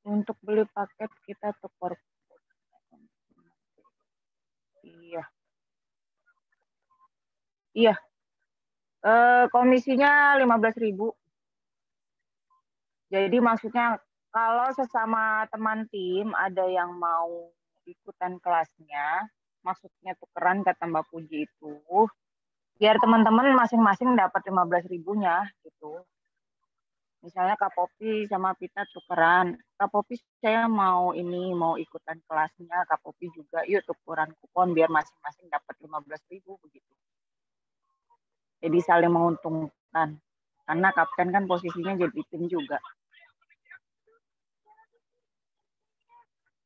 Untuk beli paket kita tukar. Iya. Iya. Komisinya 15.000. Jadi maksudnya kalau sesama teman tim ada yang mau ikutan kelasnya, maksudnya tukeran kata Mbak Puji itu, biar teman-teman masing-masing dapat 15.000-nya gitu. Misalnya Kak Popi sama Pita tukeran. Kak Popi saya mau ikutan kelasnya, Kak Popi juga yuk tukeran kupon biar masing-masing dapat 15.000 begitu. Jadi saling menguntungkan. Karena kapten kan posisinya jadi tim juga.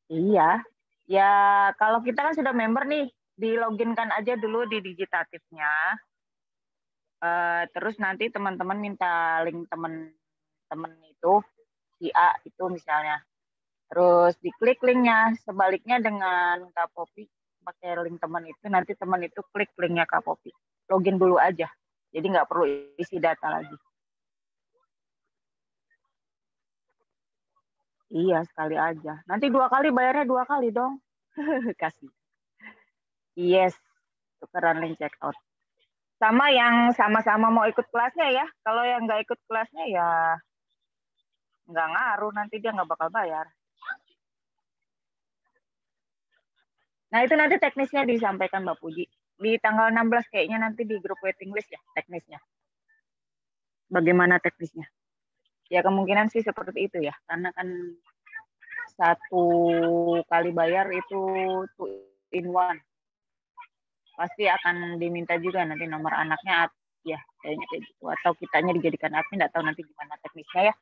Iya. Ya kalau kita kan sudah member nih, di login kan aja dulu di digitatifnya. Terus nanti teman-teman minta link teman-teman itu, si A itu misalnya. Terus diklik linknya, sebaliknya dengan Kak Popi pakai link teman itu, nanti teman itu klik linknya Kak Popi. Login dulu aja, jadi nggak perlu isi data lagi. Iya, sekali aja. Nanti 2 kali bayarnya 2 kali dong. Kasih. Yes, tukeran link check out. Sama yang sama-sama mau ikut kelasnya ya. Kalau yang nggak ikut kelasnya ya nggak ngaruh, nanti dia nggak bakal bayar. Nah itu nanti teknisnya disampaikan Mbak Puji. Di tanggal 16 kayaknya nanti di grup waiting list ya teknisnya. Bagaimana teknisnya? Ya kemungkinan sih seperti itu ya. Karena kan 1 kali bayar itu 2 in 1. Pasti akan diminta juga nanti nomor anaknya ya kayaknya kayak gitu. Atau kitanya dijadikan admin, nggak tahu nanti gimana teknisnya ya.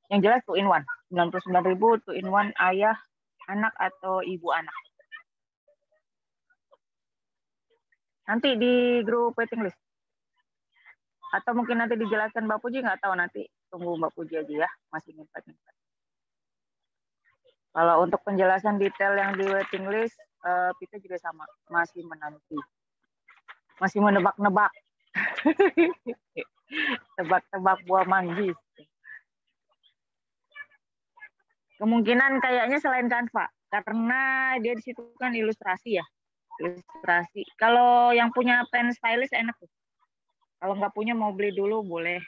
Yang jelas 2 in 1. 99.000 2 in 1 ayah, anak atau ibu anak. Nanti di grup waiting list. Atau mungkin nanti dijelaskan Mbak Puji, nggak tahu nanti. Tunggu Mbak Puji aja ya, masih nyimpan. Kalau untuk penjelasan detail yang di waiting list, kita juga sama, masih menanti. Masih menebak-nebak. Tebak-tebak buah manggis. Kemungkinan kayaknya selain Canva, karena dia di situ kan ilustrasi ya. Ilustrasi. Kalau yang punya pen stylus enak tuh. Kalau nggak punya mau beli dulu boleh.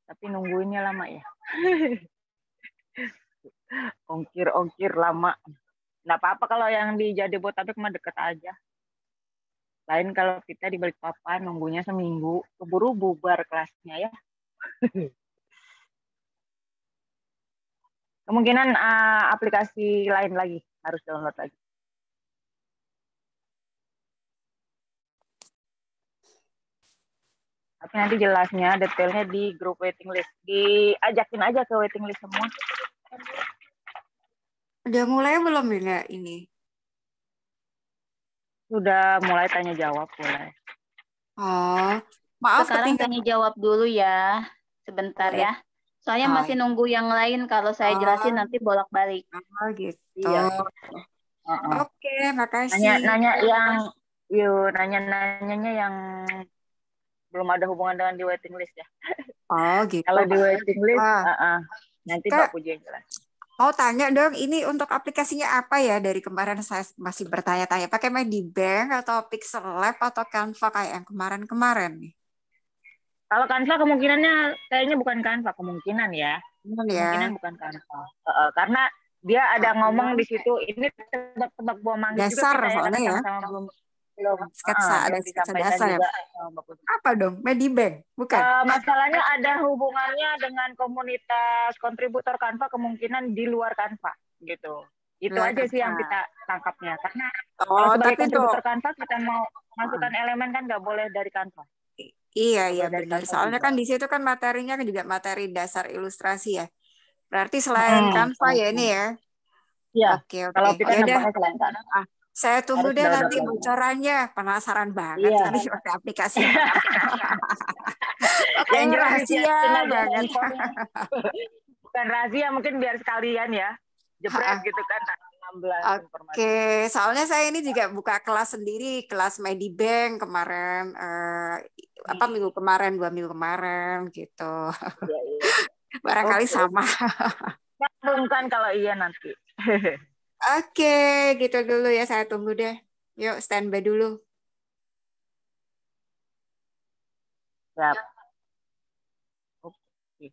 Tapi nungguinnya lama ya. Ongkir lama. Nggak apa-apa kalau yang di Jabodetabek mah deket aja. Lain kalau kita di Balikpapan nunggunya seminggu, keburu bubar kelasnya ya. Kemungkinan aplikasi lain lagi harus download lagi. Tapi nanti jelasnya detailnya di grup waiting list. Diajakin aja ke waiting list semua. Udah mulai belum ini? Sudah mulai tanya jawab mulai. Oh, maaf Sekarang tanya jawab dulu ya. Sebentar boleh. ya. Soalnya masih nunggu yang lain, kalau saya jelasin nanti bolak-balik. Oh gitu. Iya. Oke, makasih. Nanya-nanyanya yang belum ada hubungan dengan di waiting list ya. Oh gitu. Kalau di waiting list, nanti Mbak Puji yang jelas. Mau tanya dong, ini untuk aplikasinya apa ya? Dari kemarin saya masih bertanya-tanya. Pakai Medibank atau Pixel Lab atau Canva kayak yang kemarin-kemarin nih? Kalau Canva kemungkinannya kayaknya bukan Canva, kemungkinan ya. Kemungkinan bukan Canva. Karena dia ada ngomong di situ, ini tebak-tebak buah manggis dasar juga kita ya, soalnya ya. sama-sama belum sketsa, ada sketsa disampaikan dasar juga. Apa dong? Medibank? Bukan? Masalahnya ada hubungannya dengan komunitas kontributor Canva, kemungkinan di luar Canva gitu. Itu aja sih yang kita tangkapnya. Karena kalau sebagai kontributor Canva kita mau masukkan elemen kan nggak boleh dari Canva. Iya benar. Soalnya kan di situ kan materinya juga materi dasar ilustrasi ya. Berarti selain Canva ya ini ya. Iya. Oke. Kalau kita nambahnya selain Canva. Saya tunggu deh nanti bocorannya. Penasaran banget ini pakai aplikasi. Yang rahasia banget. Bukan rahasia, mungkin biar sekalian ya. Jebret gitu kan. 16 informasi. Oke, soalnya saya ini juga buka kelas sendiri, kelas Medibank kemarin, minggu kemarin, 2 minggu kemarin gitu. Barangkali Oke, sama. sambungkan kalau iya nanti. Oke, gitu dulu ya. Saya tunggu deh. Yuk, standby dulu. Siap. Oke.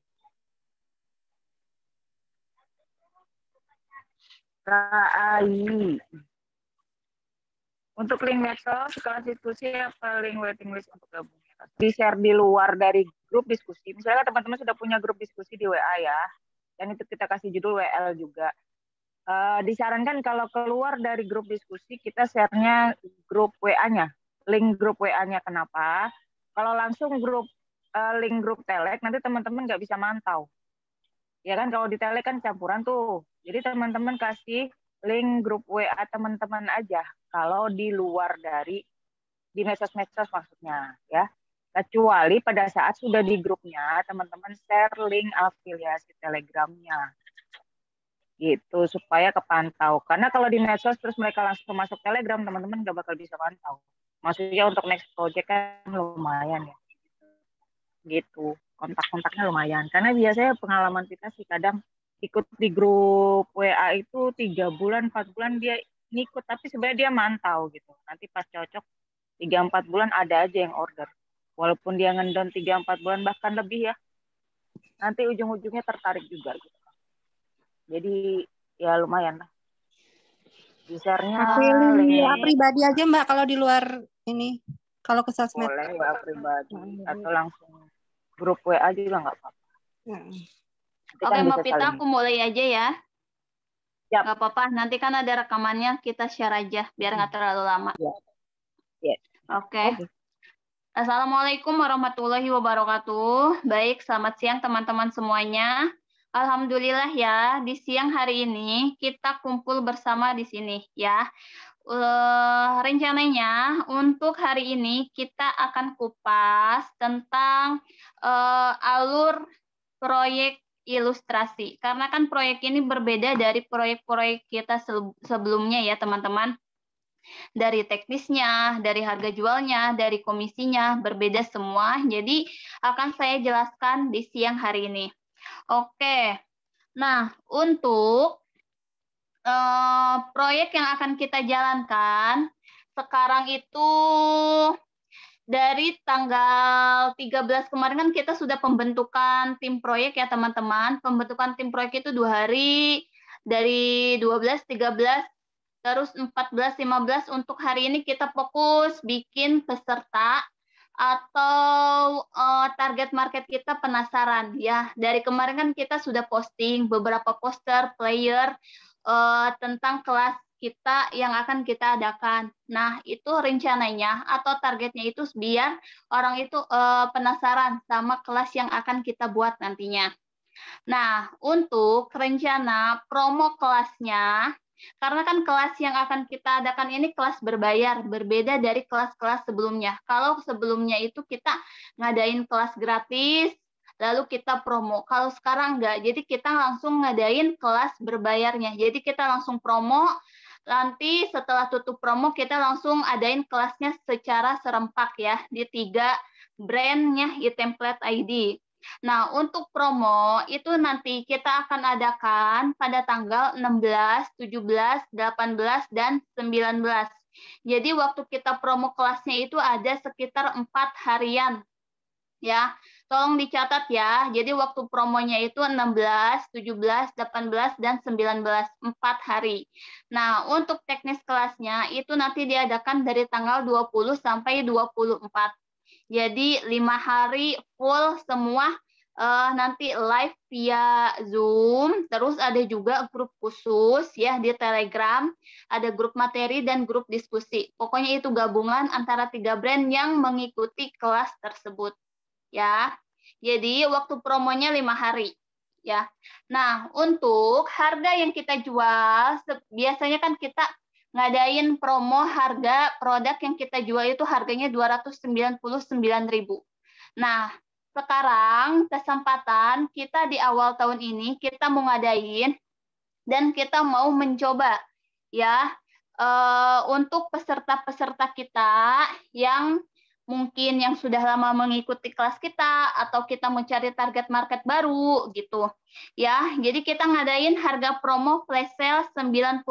Kak Ayi. Untuk link medsos, kelas diskusi apa link waiting list untuk gabung? Di-share di luar dari grup diskusi. Misalnya teman-teman sudah punya grup diskusi di WA ya, dan itu kita kasih judul WL juga. Disarankan kalau keluar dari grup diskusi, kita share-nya grup WA-nya, link grup WA-nya. Kenapa? Kalau langsung link grup Telegram, nanti teman-teman nggak bisa mantau. Ya kan, kalau di Telegram kan campuran tuh. Jadi teman-teman kasih link grup WA teman-teman aja. Kalau di luar dari di medsos-medsos maksudnya ya. Kecuali pada saat sudah di grupnya, teman-teman share link afiliasi Telegramnya gitu supaya kepantau. Karena kalau di medsos terus mereka langsung masuk Telegram, teman-teman nggak bakal bisa pantau. Maksudnya untuk next project kan lumayan ya, gitu. Kontak-kontaknya lumayan. Karena biasanya pengalaman kita sih kadang ikut di grup WA itu 3 bulan, 4 bulan dia ngikut, tapi sebenarnya dia mantau gitu. Nanti pas cocok 3-4 bulan ada aja yang order. Walaupun dia ngendon 3-4 bulan bahkan lebih ya, nanti ujung-ujungnya tertarik juga gitu. Jadi ya lumayan lah. Di-share-nya Pilih WA link pribadi aja Mbak kalau di luar ini. Kalau ke sosmed. boleh WA pribadi atau langsung grup WA juga nggak apa-apa. Nanti Oke, kan Mbak bisa Pita, saling. aku mulai aja ya. Siap. Nggak apa-apa, nanti kan ada rekamannya, kita share aja biar nggak terlalu lama. Yes. Oke. Oke. Assalamualaikum warahmatullahi wabarakatuh. Baik, selamat siang teman-teman semuanya. Alhamdulillah ya, di siang hari ini kita kumpul bersama di sini ya. Rencananya untuk hari ini kita akan kupas tentang alur proyek ilustrasi. Karena kan proyek ini berbeda dari proyek-proyek kita sebelumnya ya teman-teman. Dari teknisnya, dari harga jualnya, dari komisinya, berbeda semua. Jadi akan saya jelaskan di siang hari ini. Oke, nah untuk proyek yang akan kita jalankan, sekarang itu dari tanggal 13 kemarin kan kita sudah pembentukan tim proyek ya teman-teman. Pembentukan tim proyek itu 2 hari, dari 12, 13, terus 14, 15 untuk hari ini kita fokus bikin peserta atau target market kita penasaran ya. Dari kemarin kan kita sudah posting beberapa poster player tentang kelas kita yang akan kita adakan. Nah, itu rencananya atau targetnya itu biar orang itu penasaran sama kelas yang akan kita buat nantinya. Nah, untuk rencana promo kelasnya, karena kan kelas yang akan kita adakan ini kelas berbayar, berbeda dari kelas-kelas sebelumnya. Kalau sebelumnya itu kita ngadain kelas gratis, lalu kita promo. Kalau sekarang enggak, jadi kita langsung ngadain kelas berbayarnya. Jadi kita langsung promo, nanti setelah tutup promo kita langsung adain kelasnya secara serempak ya, di 3 brandnya e-template ID. Nah, untuk promo itu nanti kita akan adakan pada tanggal 16, 17, 18, dan 19. Jadi waktu kita promo kelasnya itu ada sekitar 4 harian. Ya, tolong dicatat ya. Jadi waktu promonya itu 16, 17, 18, dan 19, 4 hari. Nah, untuk teknis kelasnya itu nanti diadakan dari tanggal 20 sampai 24. Jadi 5 hari full semua nanti live via Zoom, terus ada juga grup khusus ya di Telegram, ada grup materi dan grup diskusi. Pokoknya itu gabungan antara 3 brand yang mengikuti kelas tersebut ya. Jadi waktu promonya 5 hari ya. Nah, untuk harga yang kita jual biasanya kan kita ngadain promo harga produk yang kita jual itu harganya 299.000. Nah, sekarang kesempatan kita di awal tahun ini kita mau ngadain dan kita mau mencoba ya untuk peserta-peserta kita yang mungkin yang sudah lama mengikuti kelas kita, atau kita mencari target market baru gitu. Ya, jadi kita ngadain harga promo flash sale 99.000.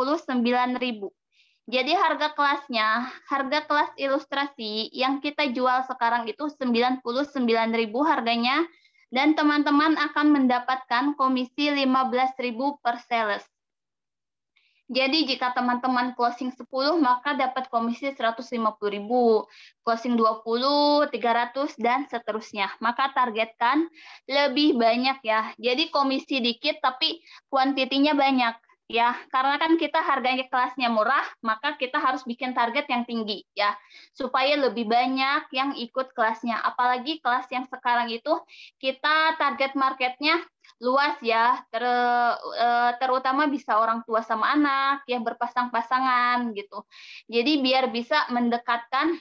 Jadi harga kelasnya, harga kelas ilustrasi yang kita jual sekarang itu 99.000 harganya, dan teman-teman akan mendapatkan komisi 15.000 per sales. Jadi jika teman-teman closing 10, maka dapat komisi 150.000, closing 20, 300, dan seterusnya. Maka targetkan lebih banyak ya. Jadi komisi dikit tapi kuantitinya banyak. Ya, karena kan kita harganya kelasnya murah, maka kita harus bikin target yang tinggi ya, supaya lebih banyak yang ikut kelasnya. Apalagi kelas yang sekarang itu kita target marketnya luas ya, terutama bisa orang tua sama anak ya, berpasang-pasangan gitu. Jadi biar bisa mendekatkan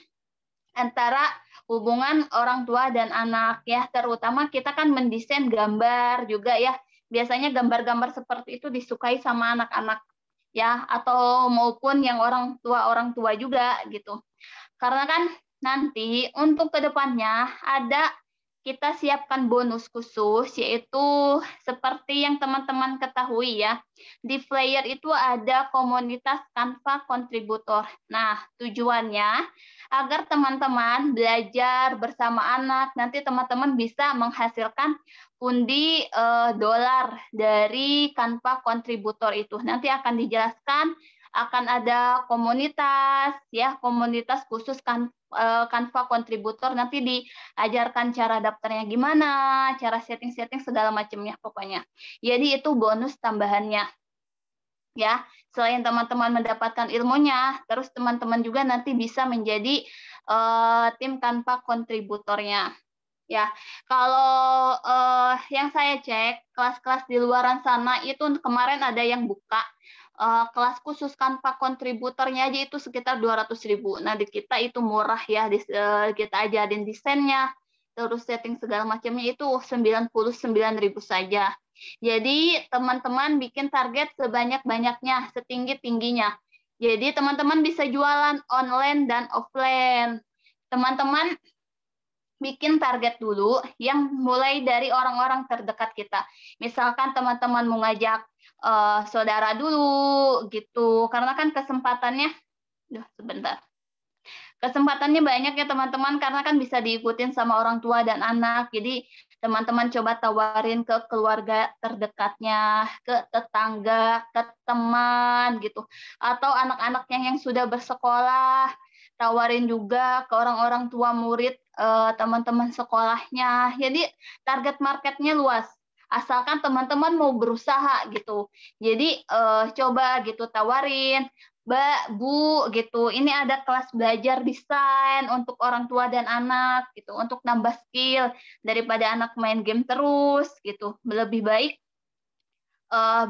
antara hubungan orang tua dan anak ya, terutama kita kan mendesain gambar juga ya. Biasanya gambar-gambar seperti itu disukai sama anak-anak ya, atau maupun yang orang tua juga gitu. Karena kan nanti untuk kedepannya kita siapkan bonus khusus, yaitu seperti yang teman-teman ketahui ya, di flyer itu ada komunitas Canva kontributor. Nah, tujuannya agar teman-teman belajar bersama anak, nanti teman-teman bisa menghasilkan pundi dolar dari Canva kontributor itu. Nanti akan dijelaskan, akan ada komunitas ya, komunitas khusus Canva kontributor, nanti diajarkan cara daftarnya gimana, cara setting-setting segala macamnya pokoknya. Jadi itu bonus tambahannya. Ya, selain teman-teman mendapatkan ilmunya, terus teman-teman juga nanti bisa menjadi tim Canva kontributornya. Ya, kalau yang saya cek kelas-kelas di luaran sana itu kemarin ada yang buka kelas khusus Canva kontributornya aja itu sekitar 200.000. Nah, di kita itu murah ya, kita ajarin desainnya, terus setting segala macamnya itu 99.000 saja. Jadi teman-teman bikin target sebanyak-banyaknya, setinggi-tingginya. Jadi teman-teman bisa jualan online dan offline. Teman-teman bikin target dulu yang mulai dari orang-orang terdekat kita. Misalkan teman-teman mau ngajak saudara dulu gitu, karena kan kesempatannya banyak ya teman-teman, karena kan bisa diikutin sama orang tua dan anak. Jadi teman-teman coba tawarin ke keluarga terdekatnya, ke tetangga, ke teman gitu, atau anak-anaknya yang sudah bersekolah, tawarin juga ke orang-orang tua murid, teman-teman sekolahnya. Jadi target marketnya luas, asalkan teman-teman mau berusaha gitu. Jadi coba gitu tawarin, Mbak, Bu, gitu. Ini ada kelas belajar desain untuk orang tua dan anak gitu, untuk nambah skill daripada anak main game terus gitu. Lebih baik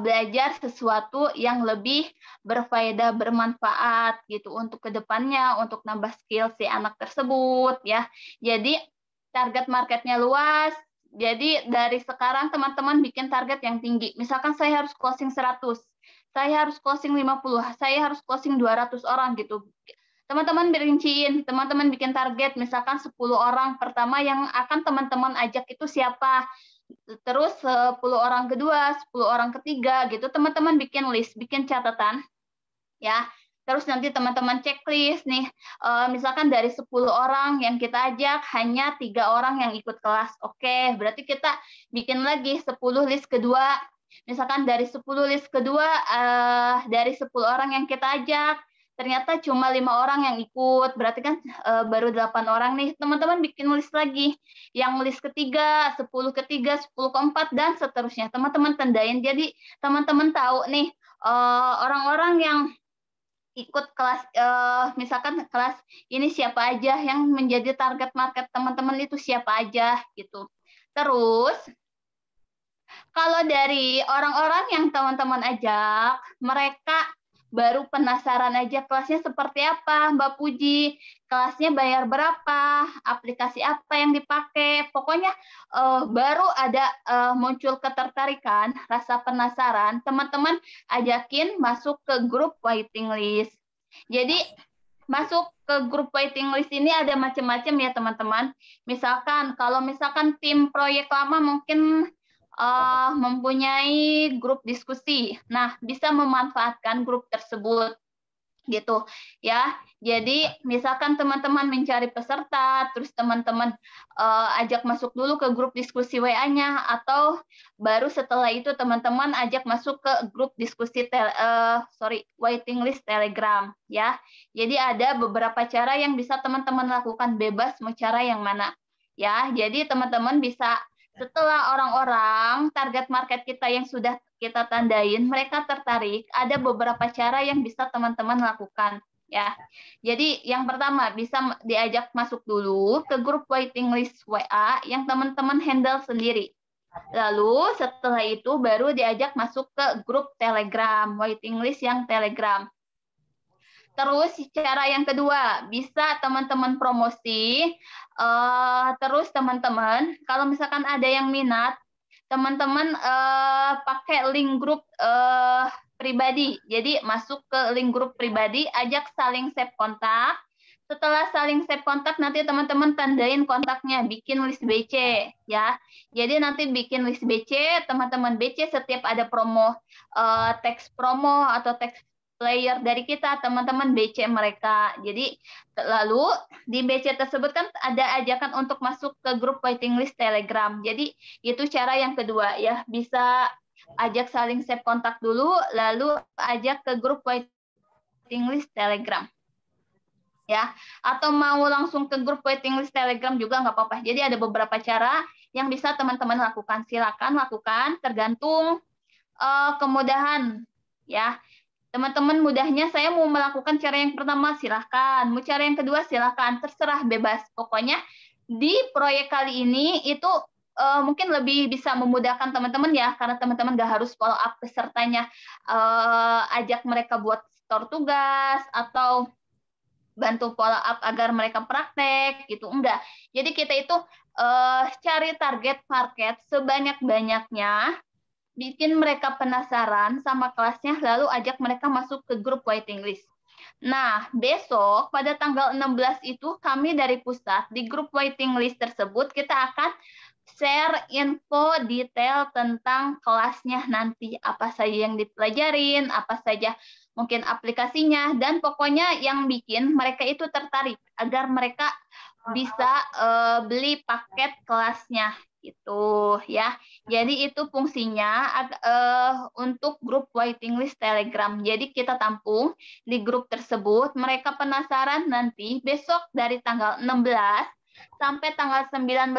belajar sesuatu yang lebih berfaedah, bermanfaat gitu untuk kedepannya, untuk nambah skill si anak tersebut ya. Jadi target marketnya luas. Jadi dari sekarang teman-teman bikin target yang tinggi. Misalkan saya harus closing 100, saya harus closing 50, saya harus closing 200 orang gitu. Teman-teman berinciin, teman-teman bikin target, misalkan 10 orang pertama yang akan teman-teman ajak itu siapa. Terus 10 orang kedua, 10 orang ketiga gitu. Teman-teman bikin list, bikin catatan. Ya. Terus nanti teman-teman checklist nih, misalkan dari 10 orang yang kita ajak, hanya 3 orang yang ikut kelas. Oke, berarti kita bikin lagi 10 list kedua. Misalkan dari 10 list kedua, dari 10 orang yang kita ajak, ternyata cuma 5 orang yang ikut, berarti kan baru 8 orang nih. Teman-teman bikin list lagi, yang list ketiga, 10 ketiga, 10 keempat, dan seterusnya. Teman-teman tandain, jadi teman-teman tahu nih, orang-orang yang ikut kelas, misalkan kelas ini siapa aja, yang menjadi target market teman-teman itu siapa aja gitu. Terus kalau dari orang-orang yang teman-teman ajak, mereka baru penasaran aja kelasnya seperti apa, Mbak Puji, kelasnya bayar berapa, aplikasi apa yang dipakai, pokoknya baru ada muncul ketertarikan, rasa penasaran, teman-teman ajakin masuk ke grup waiting list. Jadi masuk ke grup waiting list ini ada macam-macam ya teman-teman. Misalkan kalau misalkan tim proyek lama mungkin mempunyai grup diskusi. Nah, bisa memanfaatkan grup tersebut gitu ya. Jadi misalkan teman-teman mencari peserta, terus teman-teman ajak masuk dulu ke grup diskusi WA-nya, atau baru setelah itu teman-teman ajak masuk ke grup diskusi waiting list Telegram ya. Jadi ada beberapa cara yang bisa teman-teman lakukan, bebas mau cara yang mana ya. Jadi teman-teman bisa setelah orang-orang target market kita yang sudah kita tandain, mereka tertarik, ada beberapa cara yang bisa teman-teman lakukan ya. Jadi yang pertama bisa diajak masuk dulu ke grup waiting list WA yang teman-teman handle sendiri. Lalu setelah itu baru diajak masuk ke grup Telegram, waiting list yang Telegram. Terus cara yang kedua, bisa teman-teman promosi, terus teman-teman kalau misalkan ada yang minat, teman-teman pakai link grup pribadi. Jadi masuk ke link grup pribadi, ajak saling save kontak. Setelah saling save kontak, nanti teman-teman tandain kontaknya, bikin list BC ya. Jadi nanti bikin list BC, teman-teman BC setiap ada promo, teks promo atau teks player dari kita, teman-teman BC mereka. Jadi lalu di BC tersebut kan ada ajakan untuk masuk ke grup waiting list Telegram. Jadi itu cara yang kedua ya, bisa ajak saling save kontak dulu, lalu ajak ke grup waiting list Telegram. Ya, atau mau langsung ke grup waiting list Telegram juga nggak apa-apa. Jadi ada beberapa cara yang bisa teman-teman lakukan. Silakan lakukan, tergantung kemudahan ya. Teman-teman mudahnya saya mau melakukan cara yang pertama, silahkan. Mau cara yang kedua, silahkan. Terserah, bebas. Pokoknya di proyek kali ini itu mungkin lebih bisa memudahkan teman-teman ya, karena teman-teman nggak harus follow up pesertanya, ajak mereka buat store tugas, atau bantu follow up agar mereka praktek, gitu. Enggak. Jadi kita itu cari target market sebanyak-banyaknya, bikin mereka penasaran sama kelasnya, lalu ajak mereka masuk ke grup waiting list. Nah, besok pada tanggal 16 itu kami dari pusat di grup waiting list tersebut kita akan share info detail tentang kelasnya nanti, apa saja yang dipelajarin, apa saja mungkin aplikasinya, dan pokoknya yang bikin mereka itu tertarik agar mereka bisa beli paket kelasnya gitu ya. Jadi itu fungsinya untuk grup waiting list Telegram. Jadi kita tampung di grup tersebut, mereka penasaran, nanti besok dari tanggal 16 sampai tanggal 19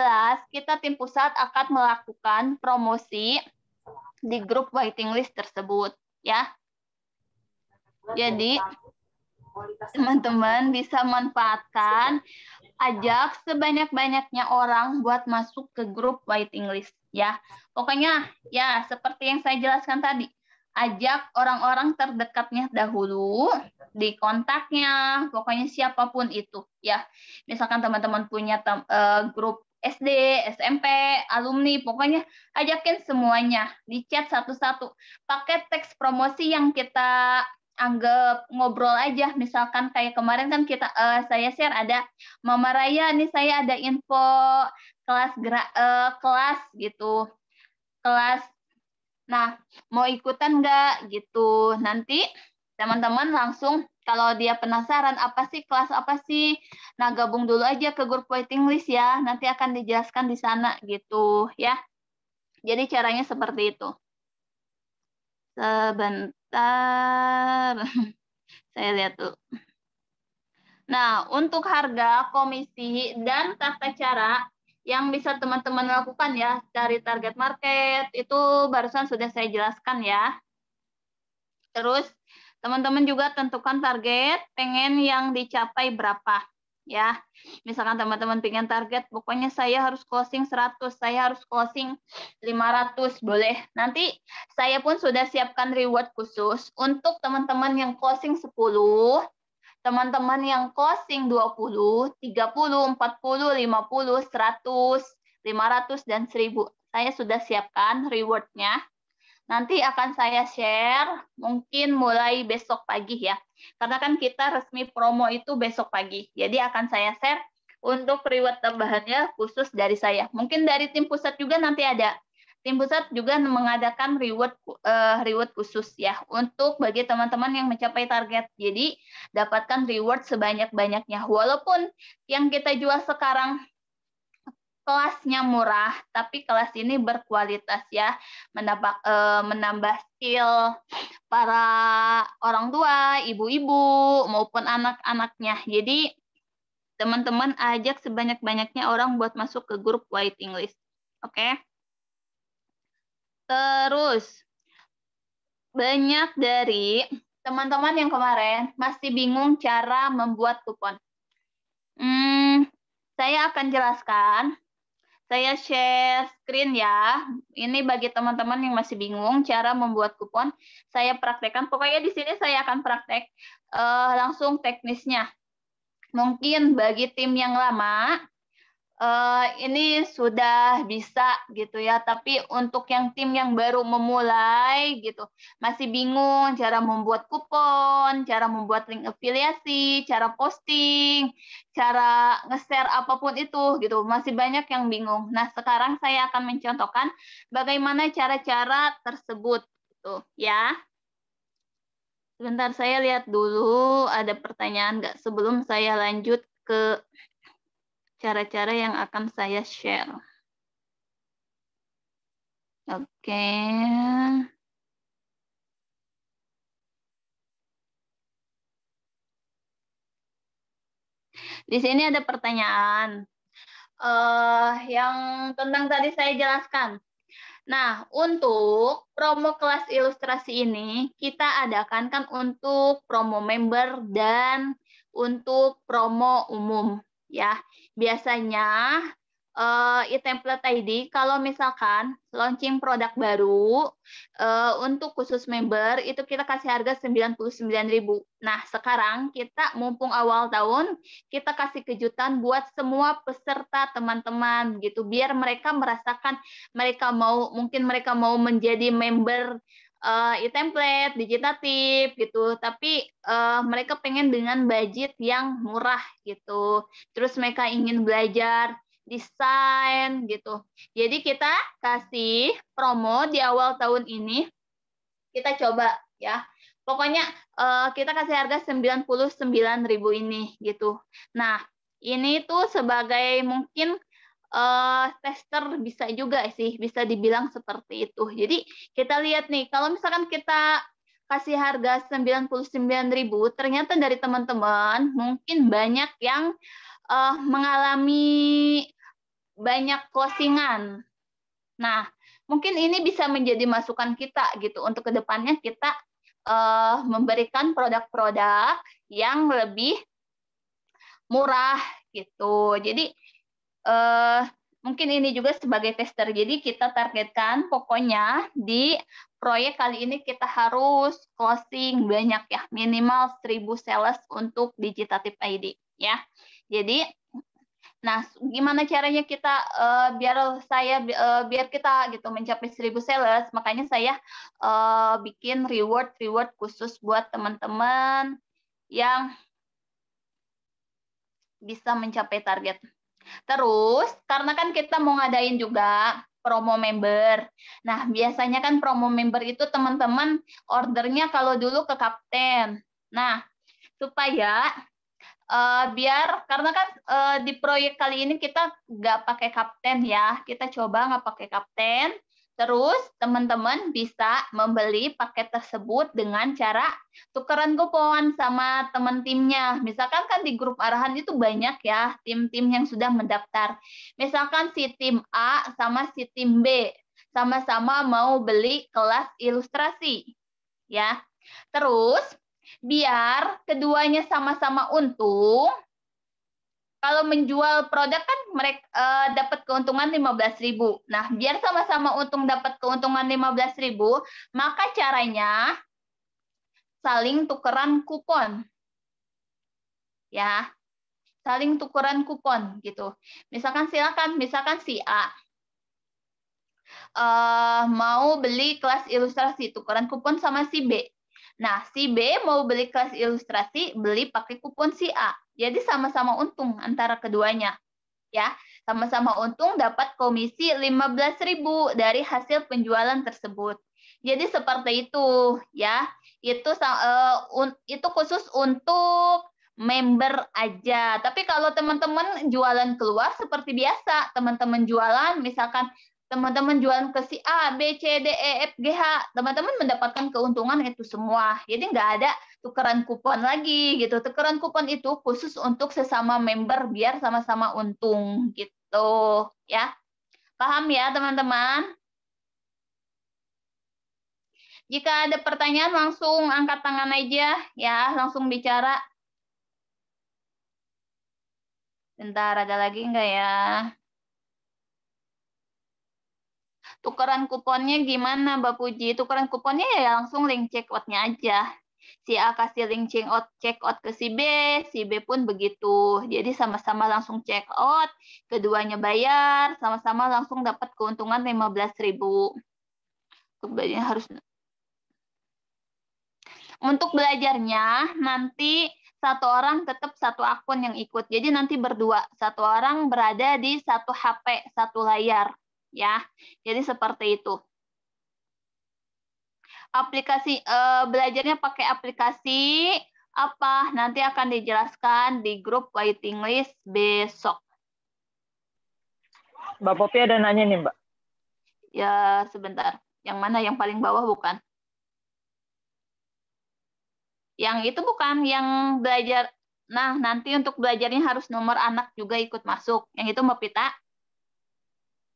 kita tim pusat akan melakukan promosi di grup waiting list tersebut ya. Jadi teman-teman bisa manfaatkan, ajak sebanyak-banyaknya orang buat masuk ke grup waiting list ya. Pokoknya ya seperti yang saya jelaskan tadi, ajak orang-orang terdekatnya dahulu, di kontaknya, pokoknya siapapun itu ya. Misalkan teman-teman punya grup SD, SMP, alumni, pokoknya ajakin semuanya, di chat satu-satu. Pakai teks promosi yang kita anggap ngobrol aja. Misalkan kayak kemarin kan saya share ada, Mama Raya nih saya ada info kelas kelas gitu. Kelas. Nah, mau ikutan nggak gitu. Nanti teman-teman langsung kalau dia penasaran apa sih kelas apa sih, nah gabung dulu aja ke grup waiting list ya. Nanti akan dijelaskan di sana gitu ya. Jadi caranya seperti itu. Sebentar, saya lihat dulu. Nah, untuk harga, komisi, dan tata cara yang bisa teman-teman lakukan ya dari target market, itu barusan sudah saya jelaskan ya. Terus, teman-teman juga tentukan target, pengen yang dicapai berapa. Ya, misalkan teman-teman pengen target, pokoknya saya harus closing 100, saya harus closing 500, boleh. Nanti saya pun sudah siapkan reward khusus untuk teman-teman yang closing 10, teman-teman yang closing 20, 30, 40, 50, 100, 500, dan 1000. Saya sudah siapkan reward-nya. Nanti akan saya share mungkin mulai besok pagi ya. Karena kan kita resmi promo itu besok pagi. Jadi akan saya share untuk reward tambahannya khusus dari saya. Mungkin dari tim pusat juga nanti ada. Tim pusat juga mengadakan reward khusus ya untuk bagi teman-teman yang mencapai target. Jadi dapatkan reward sebanyak-banyaknya. Walaupun yang kita jual sekarang kelasnya murah, tapi kelas ini berkualitas ya, menambah skill para orang tua, ibu-ibu maupun anak-anaknya. Jadi teman-teman ajak sebanyak-banyaknya orang buat masuk ke grup waiting list. Oke? Terus, banyak dari teman-teman yang kemarin masih bingung cara membuat kupon. Saya akan jelaskan. Saya share screen ya. Ini bagi teman-teman yang masih bingung cara membuat kupon. Saya praktekkan. Pokoknya di sini saya akan praktek langsung teknisnya. Mungkin bagi tim yang lama, ini sudah bisa gitu ya, tapi untuk yang tim yang baru memulai gitu, masih bingung cara membuat kupon, cara membuat link afiliasi, cara posting, cara nge-share apapun itu gitu, masih banyak yang bingung. Nah, sekarang saya akan mencontohkan bagaimana cara-cara tersebut gitu ya. Sebentar, saya lihat dulu ada pertanyaan nggak sebelum saya lanjut ke cara-cara yang akan saya share. Oke. Di sini ada pertanyaan yang tentang tadi saya jelaskan. Nah, untuk promo kelas ilustrasi ini kita adakan kan untuk promo member dan untuk promo umum ya. Biasanya e-template ID kalau misalkan launching produk baru untuk khusus member itu kita kasih harga 99.000. Nah, sekarang kita mumpung awal tahun kita kasih kejutan buat semua peserta teman-teman gitu biar mereka merasakan mungkin mereka mau menjadi member e-template, digitatif gitu, tapi mereka pengen dengan budget yang murah gitu. Terus mereka ingin belajar desain gitu. Jadi kita kasih promo di awal tahun ini. Kita coba ya. Pokoknya kita kasih harga 99.000 ini gitu. Nah, ini tuh sebagai mungkin tester bisa juga sih, bisa dibilang seperti itu. Jadi kita lihat nih, kalau misalkan kita kasih harga 99.000, ternyata dari teman-teman mungkin banyak yang mengalami banyak closingan. Nah, mungkin ini bisa menjadi masukan kita gitu untuk kedepannya kita memberikan produk-produk yang lebih murah gitu. Jadi mungkin ini juga sebagai tester. Jadi kita targetkan pokoknya di proyek kali ini kita harus closing banyak ya, minimal 1.000 sales untuk Digitatif ID ya. Jadi nah, gimana caranya kita biar kita gitu mencapai 1.000 sales? Makanya saya bikin reward khusus buat teman-teman yang bisa mencapai target. Terus, karena kan kita mau ngadain juga promo member. Nah, biasanya kan promo member itu teman-teman ordernya kalau dulu ke kapten. Nah, supaya biar karena kan di proyek kali ini kita nggak pakai kapten ya, kita coba nggak pakai kapten. Terus teman-teman bisa membeli paket tersebut dengan cara tukeran kupon sama teman timnya. Misalkan kan di grup arahan itu banyak ya tim-tim yang sudah mendaftar. Misalkan si tim A sama si tim B sama-sama mau beli kelas ilustrasi, ya. Terus biar keduanya sama-sama untung, kalau menjual produk kan mereka dapat keuntungan 15.000. Nah, biar sama-sama untung dapat keuntungan 15.000, maka caranya saling tukeran kupon. Ya. Saling tukeran kupon gitu. Misalkan si A mau beli kelas ilustrasi, tukeran kupon sama si B. Nah, si B mau beli kelas ilustrasi, beli pakai kupon si A. Jadi sama-sama untung antara keduanya. Ya, sama-sama untung dapat komisi 15.000 dari hasil penjualan tersebut. Jadi seperti itu, ya. Itu khusus untuk member aja. Tapi kalau teman-teman jualan keluar seperti biasa, teman-teman jualan misalkan teman-teman jualan ke si A, B, C, D, E, F, G, H, teman-teman mendapatkan keuntungan itu semua. Jadi nggak ada tukeran kupon lagi gitu. Tukeran kupon itu khusus untuk sesama member biar sama-sama untung gitu ya. Paham ya teman-teman? Jika ada pertanyaan langsung angkat tangan aja ya, langsung bicara. Bentar, ada lagi nggak ya? Tukeran kuponnya gimana Mbak Puji? Tukeran kuponnya ya langsung link checkout-nya aja. Si A kasih link checkout ke si B pun begitu. Jadi sama-sama langsung checkout, keduanya bayar, sama-sama langsung dapat keuntungan 15.000. Untuk belajarnya nanti satu orang tetap satu akun yang ikut. Jadi nanti berdua, satu orang berada di satu HP, satu layar. Ya, jadi seperti itu. Aplikasi belajarnya pakai aplikasi apa? Nanti akan dijelaskan di grup waiting list besok. Mbak Popi ada nanya nih, Mbak. Ya, sebentar. Yang mana? Yang paling bawah bukan? Yang itu bukan yang belajar. Nah, nanti untuk belajarnya harus nomor anak juga ikut masuk. Yang itu Mbak Pita?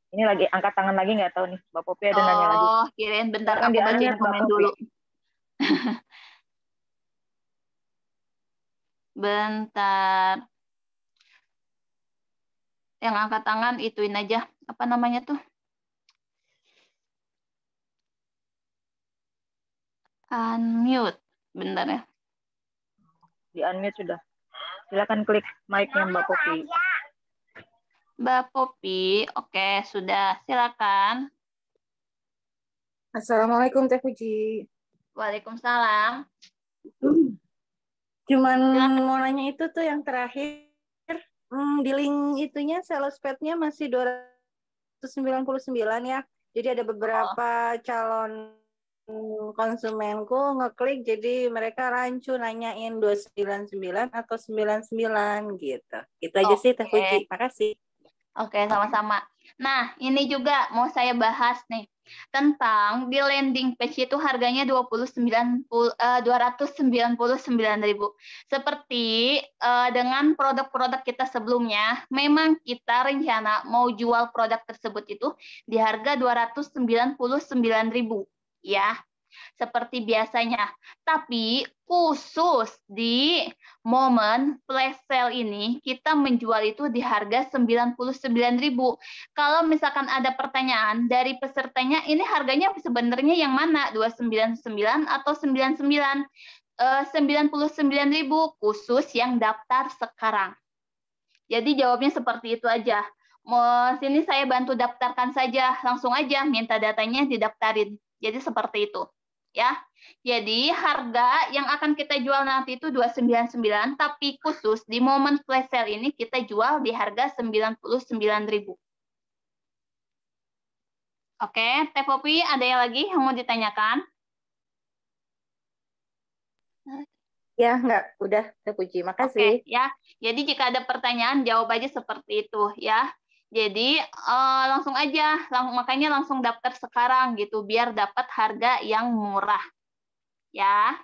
Ini lagi angkat tangan lagi nggak tahu nih. Mbak Popi ada nanya lagi. Oh, kirain bentar Silakan aku bacain di-unmute, Mbak komen Popi. dulu. Bentar. Yang angkat tangan ituin aja. Apa namanya tuh? Unmute. Bentar ya. Di-unmute sudah. Silakan klik mic-nya Mbak Popi. Mbak Popi, oke, sudah. Silakan. Assalamualaikum Teh Puji. Waalaikumsalam. Cuman Silakan. mau nanya itu tuh yang terakhir, di link itunya sales pad-nya masih 299 ya. Jadi ada beberapa calon konsumenku ngeklik, jadi mereka rancu nanyain 299 atau 99 gitu. Itu aja sih Teh Puji. Makasih. Oke, sama-sama. Nah, ini juga mau saya bahas nih tentang di landing page itu harganya 299.000. Seperti dengan produk-produk kita sebelumnya, memang kita rencana mau jual produk tersebut itu di harga 299.000 ya. Seperti biasanya. Tapi khusus di momen flash sale ini kita menjual itu di harga 99.000. Kalau misalkan ada pertanyaan dari pesertanya, ini harganya sebenarnya yang mana? 299 atau 99? 99.000 khusus yang daftar sekarang. Jadi jawabnya seperti itu aja. Sini saya bantu daftarkan saja, langsung aja minta datanya didaftarin. Jadi seperti itu. Ya. Jadi harga yang akan kita jual nanti itu 299, tapi khusus di momen flash sale ini kita jual di harga 99.000. Oke, Teh Popi, ada yang lagi yang mau ditanyakan? Ya, enggak, udah Teh Puji. Makasih. Oke, ya. Jadi jika ada pertanyaan jawab aja seperti itu ya. Jadi langsung aja, makanya langsung daftar sekarang gitu biar dapat harga yang murah. Ya.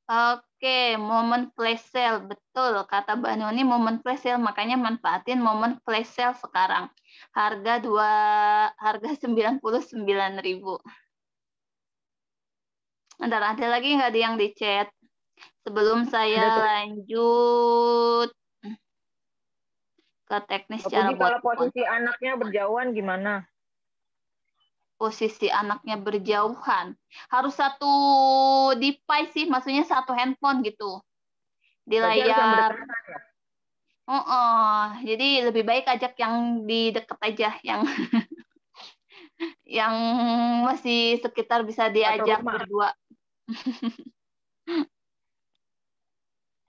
Oke, momen flash sale. Betul, kata Mbak Noni, momen flash sale. Makanya manfaatin momen flash sale sekarang. Harga 99.000. Bentar, ada lagi nggak ada yang di chat? Sebelum saya lanjut ke teknis cara buat Kalau posisi anaknya berjauhan gimana? Posisi anaknya berjauhan. Harus satu device sih, maksudnya satu handphone gitu. Di layar. Jadi lebih baik ajak yang di deket aja, yang yang masih sekitar bisa diajak rumah. berdua.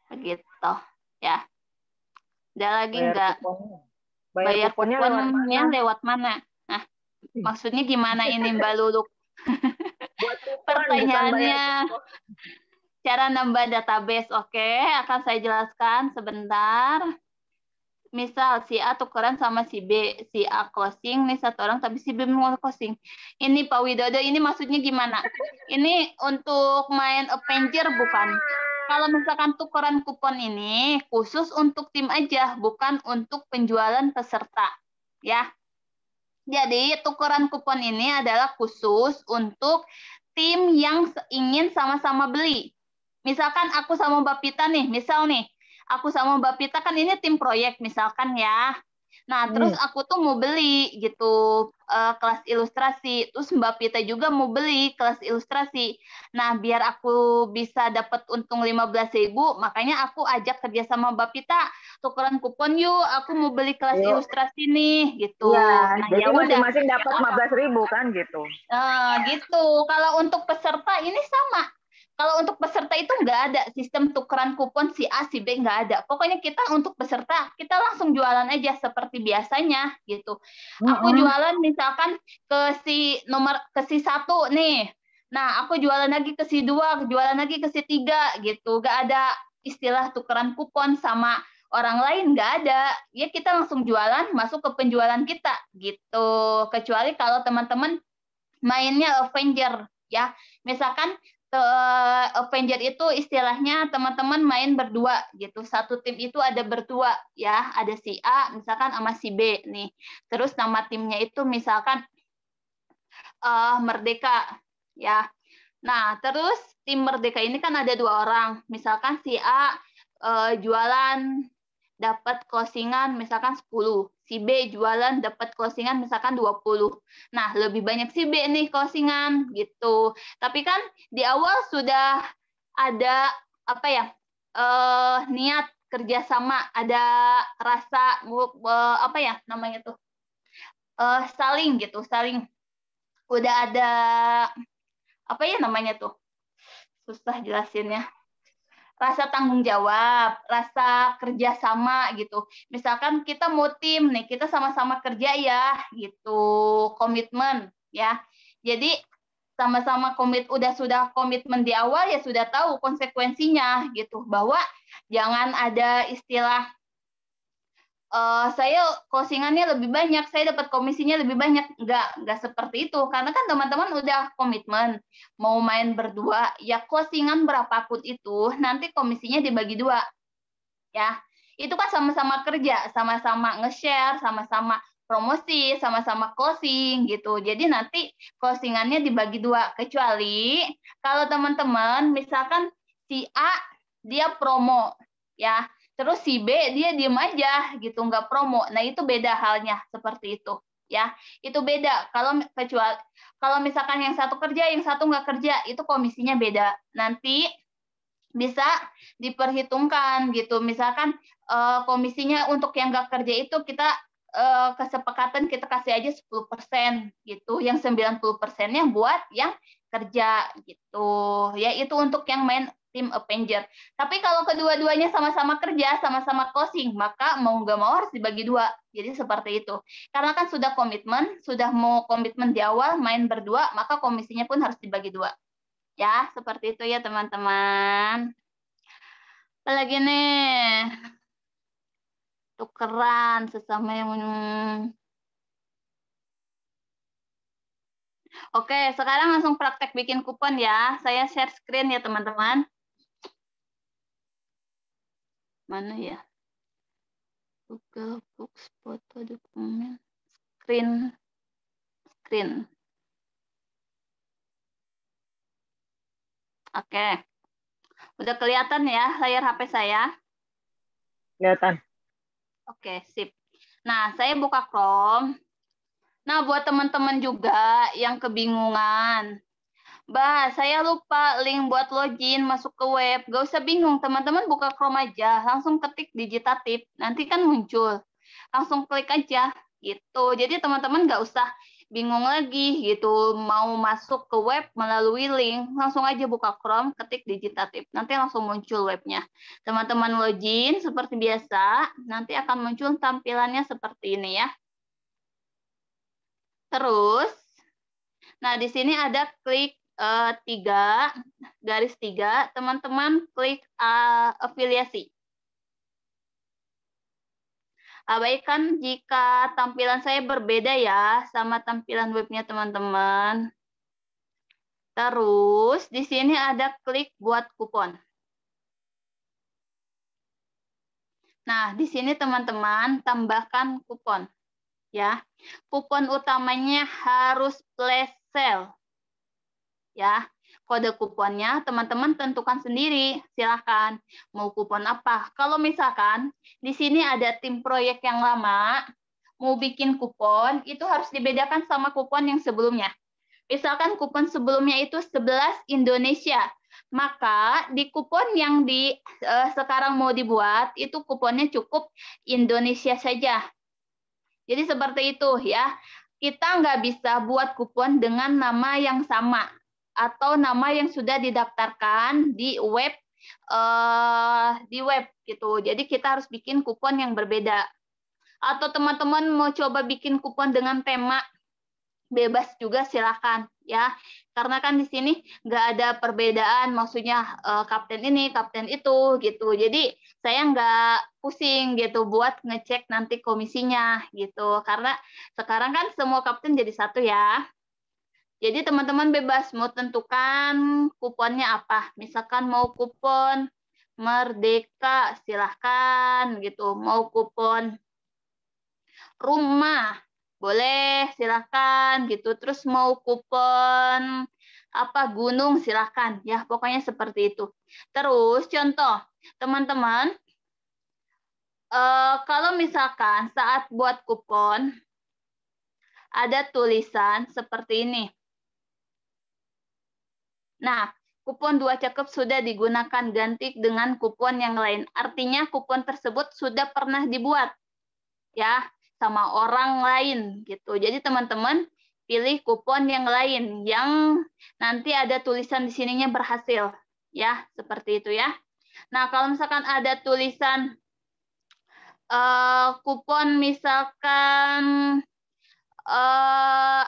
Begitu ya. Ada lagi Bayar nggak? kuponnya. Bayar Kuponnya lewat mana? kuponnya lewat mana? Nah, maksudnya gimana ini Mbak Luluk? Buat kuponan, bukan Pertanyaannya, bayar kupon. cara nambah database. Oke, akan saya jelaskan sebentar. Misal si A tukeran sama si B, si A closing nih satu orang, tapi si B mau closing. Ini Pak Widodo, ini maksudnya gimana? Ini untuk main Avenger bukan? Kalau misalkan tukeran kupon ini khusus untuk tim aja, bukan untuk penjualan peserta, ya. Jadi tukeran kupon ini adalah khusus untuk tim yang ingin sama-sama beli. Misalkan aku sama Mbak Pita nih, misal nih, aku sama Mbak Pita kan ini tim proyek misalkan ya. Nah, terus aku tuh mau beli gitu kelas ilustrasi. Terus Mbak Pita juga mau beli kelas ilustrasi. Nah, biar aku bisa dapat untung 15.000, makanya aku ajak kerja sama Mbak Pita, tukeran kupon yuk, aku mau beli kelas Yuk. ilustrasi nih gitu. Iya, Nah, jadi ya udah. masing-masing dapat 15.000 kan gitu. Gitu. Kalau untuk peserta ini sama. Kalau untuk peserta itu nggak ada sistem tukeran kupon si A, si B nggak ada. Pokoknya kita untuk peserta, kita langsung jualan aja seperti biasanya gitu. Aku jualan misalkan ke si satu nih. Nah, aku jualan lagi ke si 2, jualan lagi ke si 3 gitu. Nggak ada istilah tukeran kupon sama orang lain, nggak ada. Ya kita langsung jualan, masuk ke penjualan kita gitu. Kecuali kalau teman-teman mainnya Avenger ya. Misalkan Avenger itu istilahnya teman-teman main berdua gitu. Satu tim itu ada berdua ya, ada si A misalkan sama si B nih. Terus nama timnya itu misalkan Merdeka ya. Nah, terus tim Merdeka ini kan ada 2 orang. Misalkan si A jualan dapat closingan misalkan 10. Si B jualan dapat closingan misalkan 20. Nah, lebih banyak si B nih closingan gitu. Tapi kan di awal sudah ada apa ya? Niat kerjasama, ada rasa apa ya namanya tuh? Saling gitu, saling udah ada apa ya namanya tuh? Susah jelasinnya. Rasa tanggung jawab, rasa kerjasama gitu. Misalkan kita mau tim nih, kita sama-sama kerja ya, gitu, komitmen ya. Jadi sama-sama sudah komitmen di awal ya sudah tahu konsekuensinya gitu, bahwa jangan ada istilah saya closingannya lebih banyak, saya dapat komisinya lebih banyak. Enggak seperti itu. Karena kan teman-teman udah komitmen mau main berdua, ya closingan berapapun itu, nanti komisinya dibagi 2. Ya, itu kan sama-sama kerja, sama-sama nge-share, sama-sama promosi, sama-sama closing gitu. Jadi nanti closingannya dibagi 2. Kecuali kalau teman-teman misalkan si A dia promo, ya. Terus si B dia diem aja gitu, nggak promo. Nah, itu beda halnya seperti itu, ya. Itu beda. Kalau misalkan yang satu kerja, yang satu nggak kerja, itu komisinya beda. Nanti bisa diperhitungkan gitu. Misalkan komisinya untuk yang nggak kerja itu kita kesepakatan kita kasih aja 10% gitu. Yang 90%-nya buat yang kerja gitu. Ya itu untuk yang main tim Avenger. Tapi kalau kedua-duanya sama-sama kerja, sama-sama closing, maka mau nggak mau harus dibagi 2. Jadi seperti itu. Karena kan sudah komitmen, sudah mau komitmen di awal main berdua, maka komisinya pun harus dibagi 2. Ya, seperti itu ya teman-teman. Apalagi nih? Tukeran sesama yang Oke, sekarang langsung praktek bikin kupon ya. Saya share screen ya teman-teman. Mana ya? Google Books, foto, dokumen, screen. Oke. Udah kelihatan ya layar HP saya? Kelihatan. Oke, sip. Nah, saya buka Chrome. Nah, buat teman-teman juga yang kebingungan, Mbak, saya lupa link buat login masuk ke web. Gak usah bingung, teman-teman buka Chrome aja, langsung ketik Digitip, nanti kan muncul. Langsung klik aja, gitu. Jadi teman-teman gak usah bingung lagi gitu, mau masuk ke web melalui link, langsung aja buka Chrome, ketik Digitatif, nanti langsung muncul webnya. Teman-teman login seperti biasa, nanti akan muncul tampilannya seperti ini ya. Terus, nah di sini ada klik 3, garis 3, teman-teman klik afiliasi. Abaikan jika tampilan saya berbeda ya sama tampilan webnya teman-teman. Terus di sini ada klik buat kupon. Nah, di sini teman-teman tambahkan kupon ya. Kupon utamanya harus flash sale. Ya. Kode kuponnya teman-teman tentukan sendiri. Silahkan mau kupon apa. Kalau misalkan di sini ada tim proyek yang lama, mau bikin kupon, itu harus dibedakan sama kupon yang sebelumnya. Misalkan kupon sebelumnya itu 11 Indonesia, maka di kupon yang sekarang mau dibuat, itu kuponnya cukup Indonesia saja. Jadi seperti itu ya. Kita nggak bisa buat kupon dengan nama yang sama atau nama yang sudah didaftarkan di web gitu. Jadi kita harus bikin kupon yang berbeda. Atau teman-teman mau coba bikin kupon dengan tema, bebas juga silakan ya. Karena kan di sini nggak ada perbedaan, maksudnya kapten ini, kapten itu gitu. Jadi saya nggak pusing gitu buat ngecek nanti komisinya gitu. Karena sekarang kan semua kapten jadi satu ya. Jadi teman-teman bebas mau tentukan kuponnya apa. Misalkan mau kupon Merdeka, silahkan gitu. Mau kupon rumah, boleh silahkan gitu. Terus mau kupon apa gunung, silahkan ya. Pokoknya seperti itu. Terus contoh, teman-teman, kalau misalkan saat buat kupon, ada tulisan seperti ini. Nah, kupon 2 cakep sudah digunakan, ganti dengan kupon yang lain. Artinya kupon tersebut sudah pernah dibuat ya sama orang lain gitu. Jadi teman-teman pilih kupon yang lain yang nanti ada tulisan di sininya berhasil ya, seperti itu ya. Nah, kalau misalkan ada tulisan kupon misalkan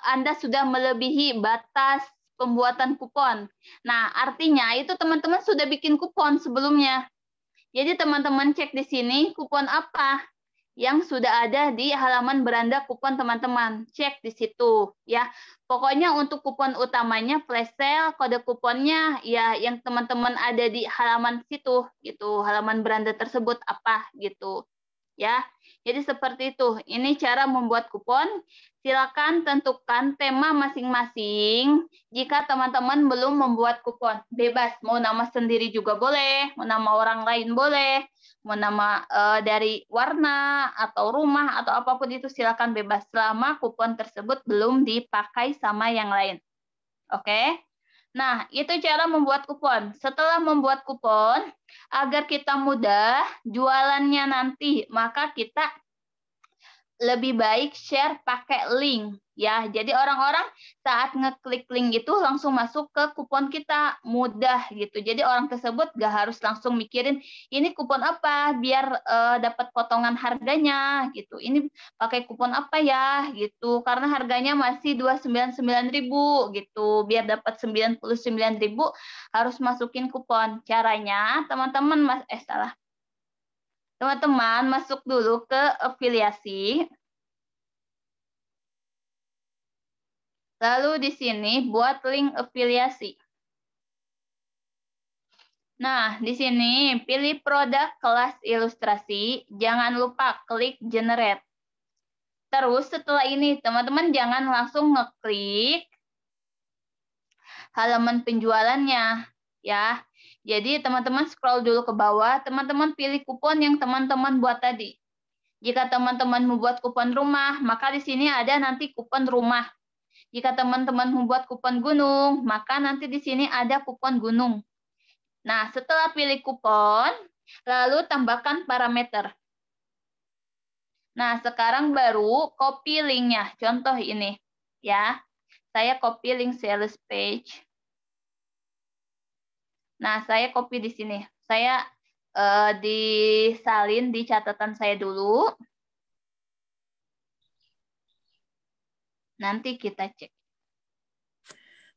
Anda sudah melebihi batas pembuatan kupon. Nah, artinya itu teman-teman sudah bikin kupon sebelumnya. Jadi teman-teman cek di sini kupon apa yang sudah ada di halaman beranda kupon teman-teman. Cek di situ ya. Pokoknya untuk kupon utamanya flash sale, kode kuponnya ya yang teman-teman ada di halaman situ gitu, halaman beranda tersebut apa gitu. Ya. Jadi seperti itu. Ini cara membuat kupon. Silakan tentukan tema masing-masing. Jika teman-teman belum membuat kupon, bebas. Mau nama sendiri juga boleh, mau nama orang lain boleh, mau nama dari warna atau rumah atau apapun itu silakan bebas selama kupon tersebut belum dipakai sama yang lain. Oke? Nah, itu cara membuat kupon. Setelah membuat kupon, agar kita mudah jualannya nanti, maka kita lebih baik share pakai link ya. Jadi orang-orang saat ngeklik link itu langsung masuk ke kupon kita, mudah gitu. Jadi orang tersebut gak harus langsung mikirin ini kupon apa biar dapat potongan harganya gitu. Ini pakai kupon apa ya gitu. Karena harganya masih 299.000 gitu. Biar dapat 99.000 harus masukin kupon. Caranya teman-teman teman-teman masuk dulu ke afiliasi. Lalu di sini buat link afiliasi. Nah, di sini pilih produk kelas ilustrasi. Jangan lupa klik generate. Terus setelah ini teman-teman jangan langsung ngeklik halaman penjualannya ya. Jadi teman-teman scroll dulu ke bawah, teman-teman pilih kupon yang teman-teman buat tadi. Jika teman-teman membuat kupon rumah, maka di sini ada nanti kupon rumah. Jika teman-teman membuat kupon gunung, maka nanti di sini ada kupon gunung. Nah, setelah pilih kupon, lalu tambahkan parameter. Nah, sekarang baru copy linknya. Contoh ini. ya. Saya copy link sales page. Nah, saya copy di sini. Saya disalin di catatan saya dulu. Nanti kita cek.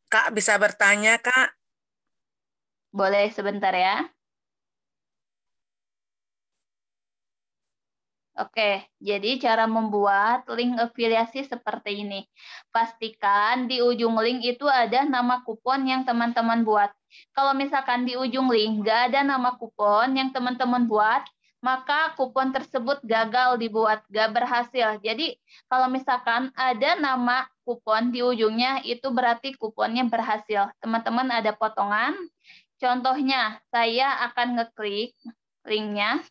Kak, bisa bertanya, Kak? Boleh sebentar ya. Oke, jadi cara membuat link afiliasi seperti ini. Pastikan di ujung link itu ada nama kupon yang teman-teman buat. Kalau misalkan di ujung link nggak ada nama kupon yang teman-teman buat, maka kupon tersebut gagal dibuat, nggak berhasil. Jadi kalau misalkan ada nama kupon di ujungnya, itu berarti kuponnya berhasil. Teman-teman ada potongan. Contohnya, saya akan ngeklik linknya.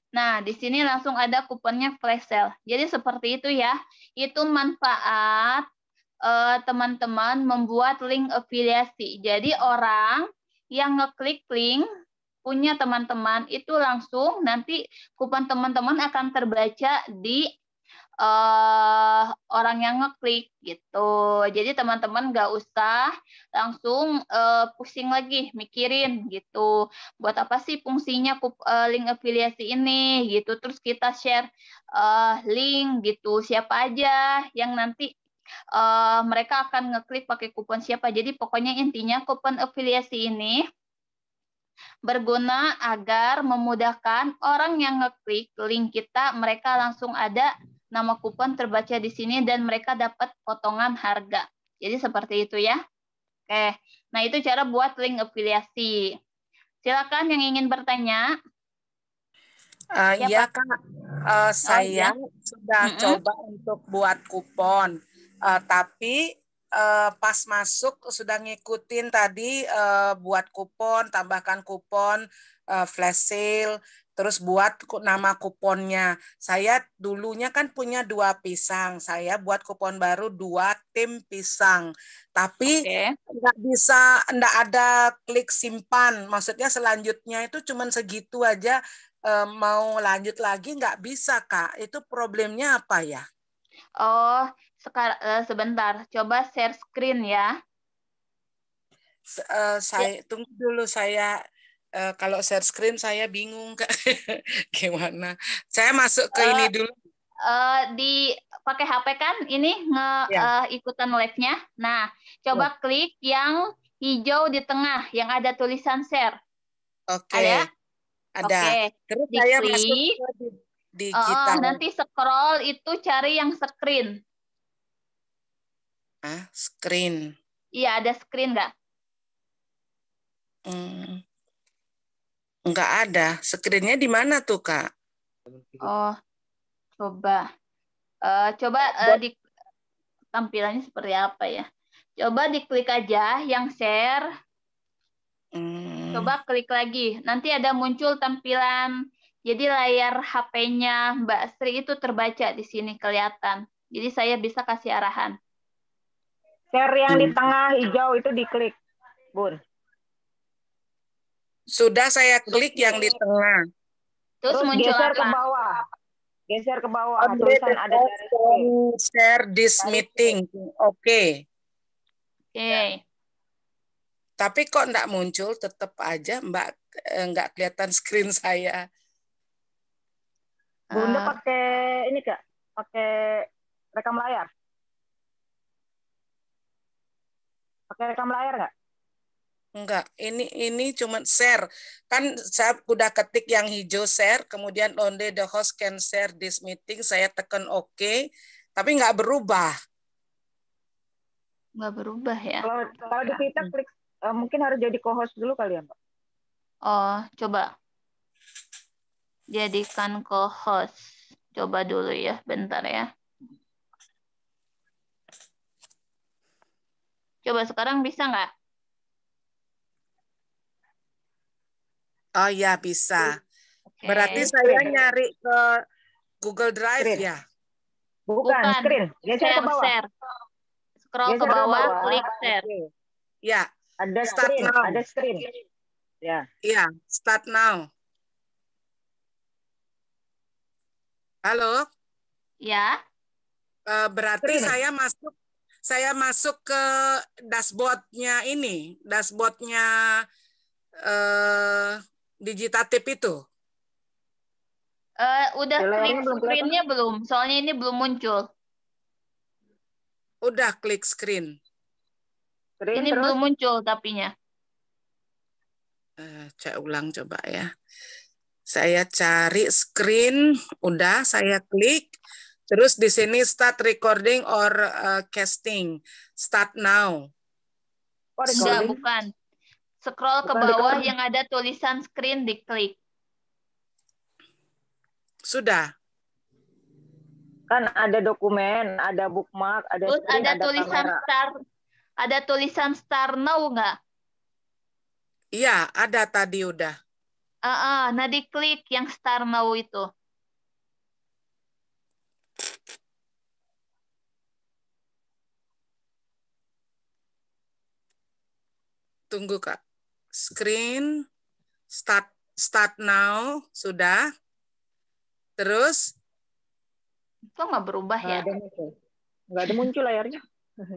Nah, di sini langsung ada kuponnya flash sale. Jadi seperti itu ya. Itu manfaat teman-teman membuat link afiliasi. Jadi orang yang ngeklik link punya teman-teman itu langsung nanti kupon teman-teman akan terbaca di orang yang ngeklik gitu. Jadi teman-teman nggak usah langsung pusing lagi mikirin gitu. Buat apa sih fungsinya link afiliasi ini gitu. Terus kita share link gitu. Siapa aja yang nanti mereka akan ngeklik pakai kupon siapa. Jadi pokoknya intinya kupon afiliasi ini berguna agar memudahkan orang yang ngeklik link kita, mereka langsung ada nama kupon terbaca di sini dan mereka dapat potongan harga. Jadi seperti itu ya. Oke, nah itu cara buat link afiliasi. Silakan yang ingin bertanya. Iya Kak, saya sudah coba untuk buat kupon, tapi pas masuk sudah ngikutin tadi buat kupon, tambahkan kupon, flash sale, terus buat nama kuponnya. Saya dulunya kan punya 2 pisang, saya buat kupon baru 2 tim pisang, tapi nggak ada klik simpan. Maksudnya selanjutnya itu cuman segitu aja. Mau lanjut lagi nggak bisa, Kak. Itu problemnya apa ya? Oh, sebentar. Coba share screen ya. Saya tunggu dulu, saya kalau share screen saya bingung, Kak. Gimana? Saya masuk ke ini dulu. Di pakai HP kan ini ikutan live-nya. Nah, coba klik yang hijau di tengah yang ada tulisan share. Ada. Oke. Terus saya masuk ke digital. Nanti scroll itu cari yang screen. Screen. Iya, ada screen nggak? Nggak ada. Screen-nya di mana tuh, Kak? Oh, coba. Di tampilannya seperti apa ya? Coba diklik aja yang share. Coba klik lagi. Nanti ada muncul tampilan. Jadi layar HP-nya Mbak Sri itu terbaca di sini kelihatan. Jadi saya bisa kasih arahan. Share yang di tengah hijau itu diklik, Bun. Sudah saya klik yang di tengah. Terus muncul geser apa? ke bawah. Geser ke bawah. Tulisan ada share this meeting. Oke. Tapi kok enggak muncul, tetap aja Mbak enggak kelihatan screen saya. Bunda pakai ini Kak, pakai rekam layar. Pakai rekam layar nggak? Enggak, ini cuma share. Kan saya udah ketik yang hijau share, kemudian only the host can share this meeting, saya tekan OK, tapi nggak berubah. Nggak berubah ya? Kalau di kita klik, mungkin harus jadi co-host dulu kali ya, Mbak? Oh, coba. Jadikan co-host. Coba dulu ya, bentar ya. Coba sekarang bisa nggak? Oh ya, bisa. Berarti saya nyari ke Google Drive ya? Bukan. Screen. Geser ke bawah. Share. Scroll ke bawah, klik share. Ya. Ada start screen. now. Ada screen. Ya. Iya, start now. Halo, Ya. berarti Screen. saya masuk ke dashboardnya ini, dashboardnya Digitip itu. Udah Ya, klik layarnya belum kelihatan. screen-nya belum? Soalnya ini belum muncul. Udah klik screen. Screen Ini terus. belum muncul tapinya. Saya ulang coba ya. Saya cari screen, udah saya klik. Terus di sini start recording or casting. Start now. Oh, Enggak, recording. bukan. Scroll ke Bukan bawah recording. yang ada tulisan screen, diklik. Sudah. Kan ada dokumen, ada bookmark, ada Terus screen, ada ada tulisan kamera. start. Ada tulisan start now nggak? Iya, ada tadi udah. Nah diklik yang start now itu. Tunggu Kak. Screen, start now, sudah. Terus? Kok nggak berubah ya? Nggak ada muncul layarnya.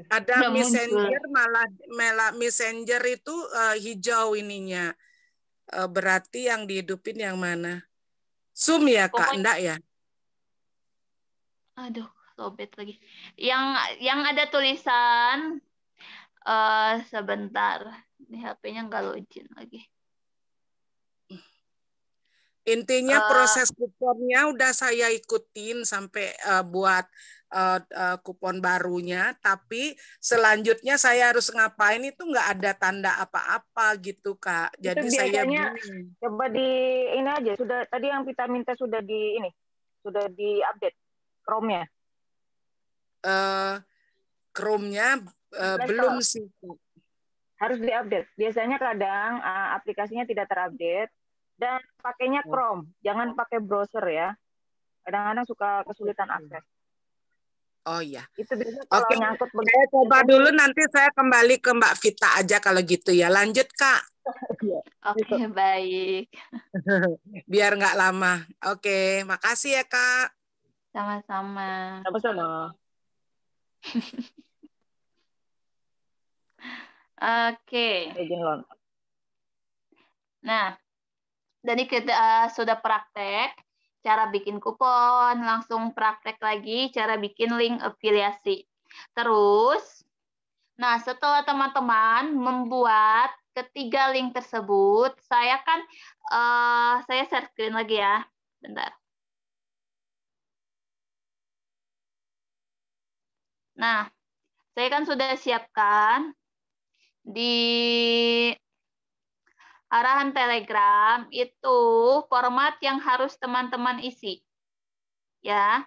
Ada Nggak messenger, muncul. malah messenger itu hijau ininya. Berarti yang dihidupin yang mana? Zoom ya Kak? Pokoknya, Enggak ya? aduh, lobet lagi. Yang ada tulisan, sebentar. Ini HP-nya nggak login lagi. Intinya proses kuponnya udah saya ikutin sampai buat kupon barunya, tapi selanjutnya saya harus ngapain itu nggak ada tanda apa-apa gitu Kak. Itu Jadi saya biasanya bingung. coba di ini aja. Sudah tadi yang kita minta sudah di ini, sudah di update Chrome-nya. Chrome-nya belum sih. Harus diupdate. Biasanya kadang aplikasinya tidak terupdate dan pakainya Chrome. Jangan pakai browser ya. Kadang-kadang suka kesulitan akses. Oh iya. Itu biasanya kalau Oke, nyangkut saya coba dulu nanti saya kembali ke Mbak Vita aja kalau gitu ya. Lanjut Kak. Oke, baik. Biar nggak lama. Oke, makasih ya Kak. Sama-sama. Sama-sama. Oke. Nah, jadi kita sudah praktek cara bikin kupon, langsung praktek lagi cara bikin link afiliasi. Terus, nah setelah teman-teman membuat ketiga link tersebut, saya share screen lagi ya, bentar. Nah, saya kan sudah siapkan di arahan Telegram itu format yang harus teman-teman isi. Ya.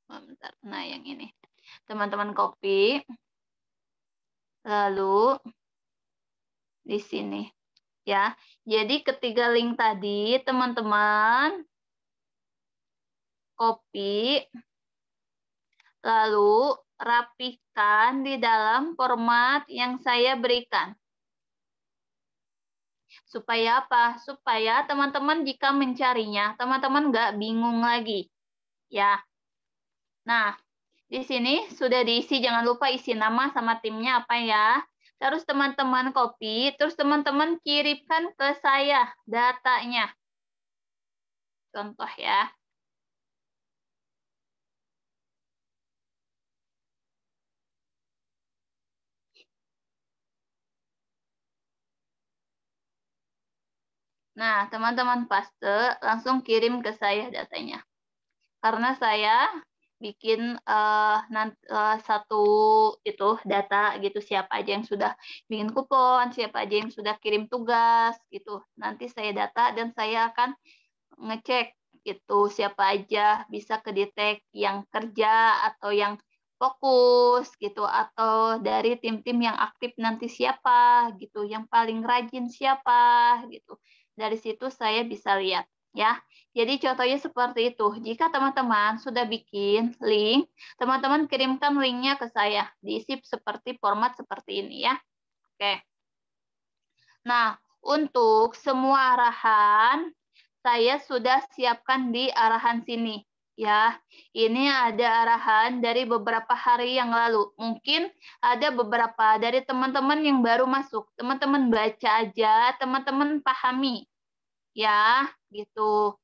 Bentar. Nah, yang ini. Teman-teman copy. Lalu di sini. Ya. Jadi ketiga link tadi teman-teman copy, lalu rapikan di dalam format yang saya berikan. Supaya apa? Supaya teman-teman jika mencarinya, teman-teman nggak bingung lagi. Ya. Nah, di sini sudah diisi, jangan lupa isi nama sama timnya apa ya. Terus teman-teman copy, terus teman-teman kirimkan ke saya datanya. Contoh ya. Nah, teman-teman paste, langsung kirim ke saya datanya. Karena saya bikin satu itu data gitu, siapa aja yang sudah bikin kupon, siapa aja yang sudah kirim tugas gitu. Nanti saya data dan saya akan ngecek gitu siapa aja bisa kedetek yang kerja atau yang fokus gitu, atau dari tim-tim yang aktif nanti siapa gitu, yang paling rajin siapa gitu. Dari situ saya bisa lihat Ya, jadi contohnya seperti itu. Jika teman-teman sudah bikin link, teman-teman kirimkan linknya ke saya. Diisi seperti format seperti ini ya. Oke. Nah, untuk semua arahan, saya sudah siapkan di arahan sini. Ya, ini ada arahan dari beberapa hari yang lalu. Mungkin ada beberapa dari teman-teman yang baru masuk. Teman-teman baca aja, teman-teman pahami. Ya, gitu.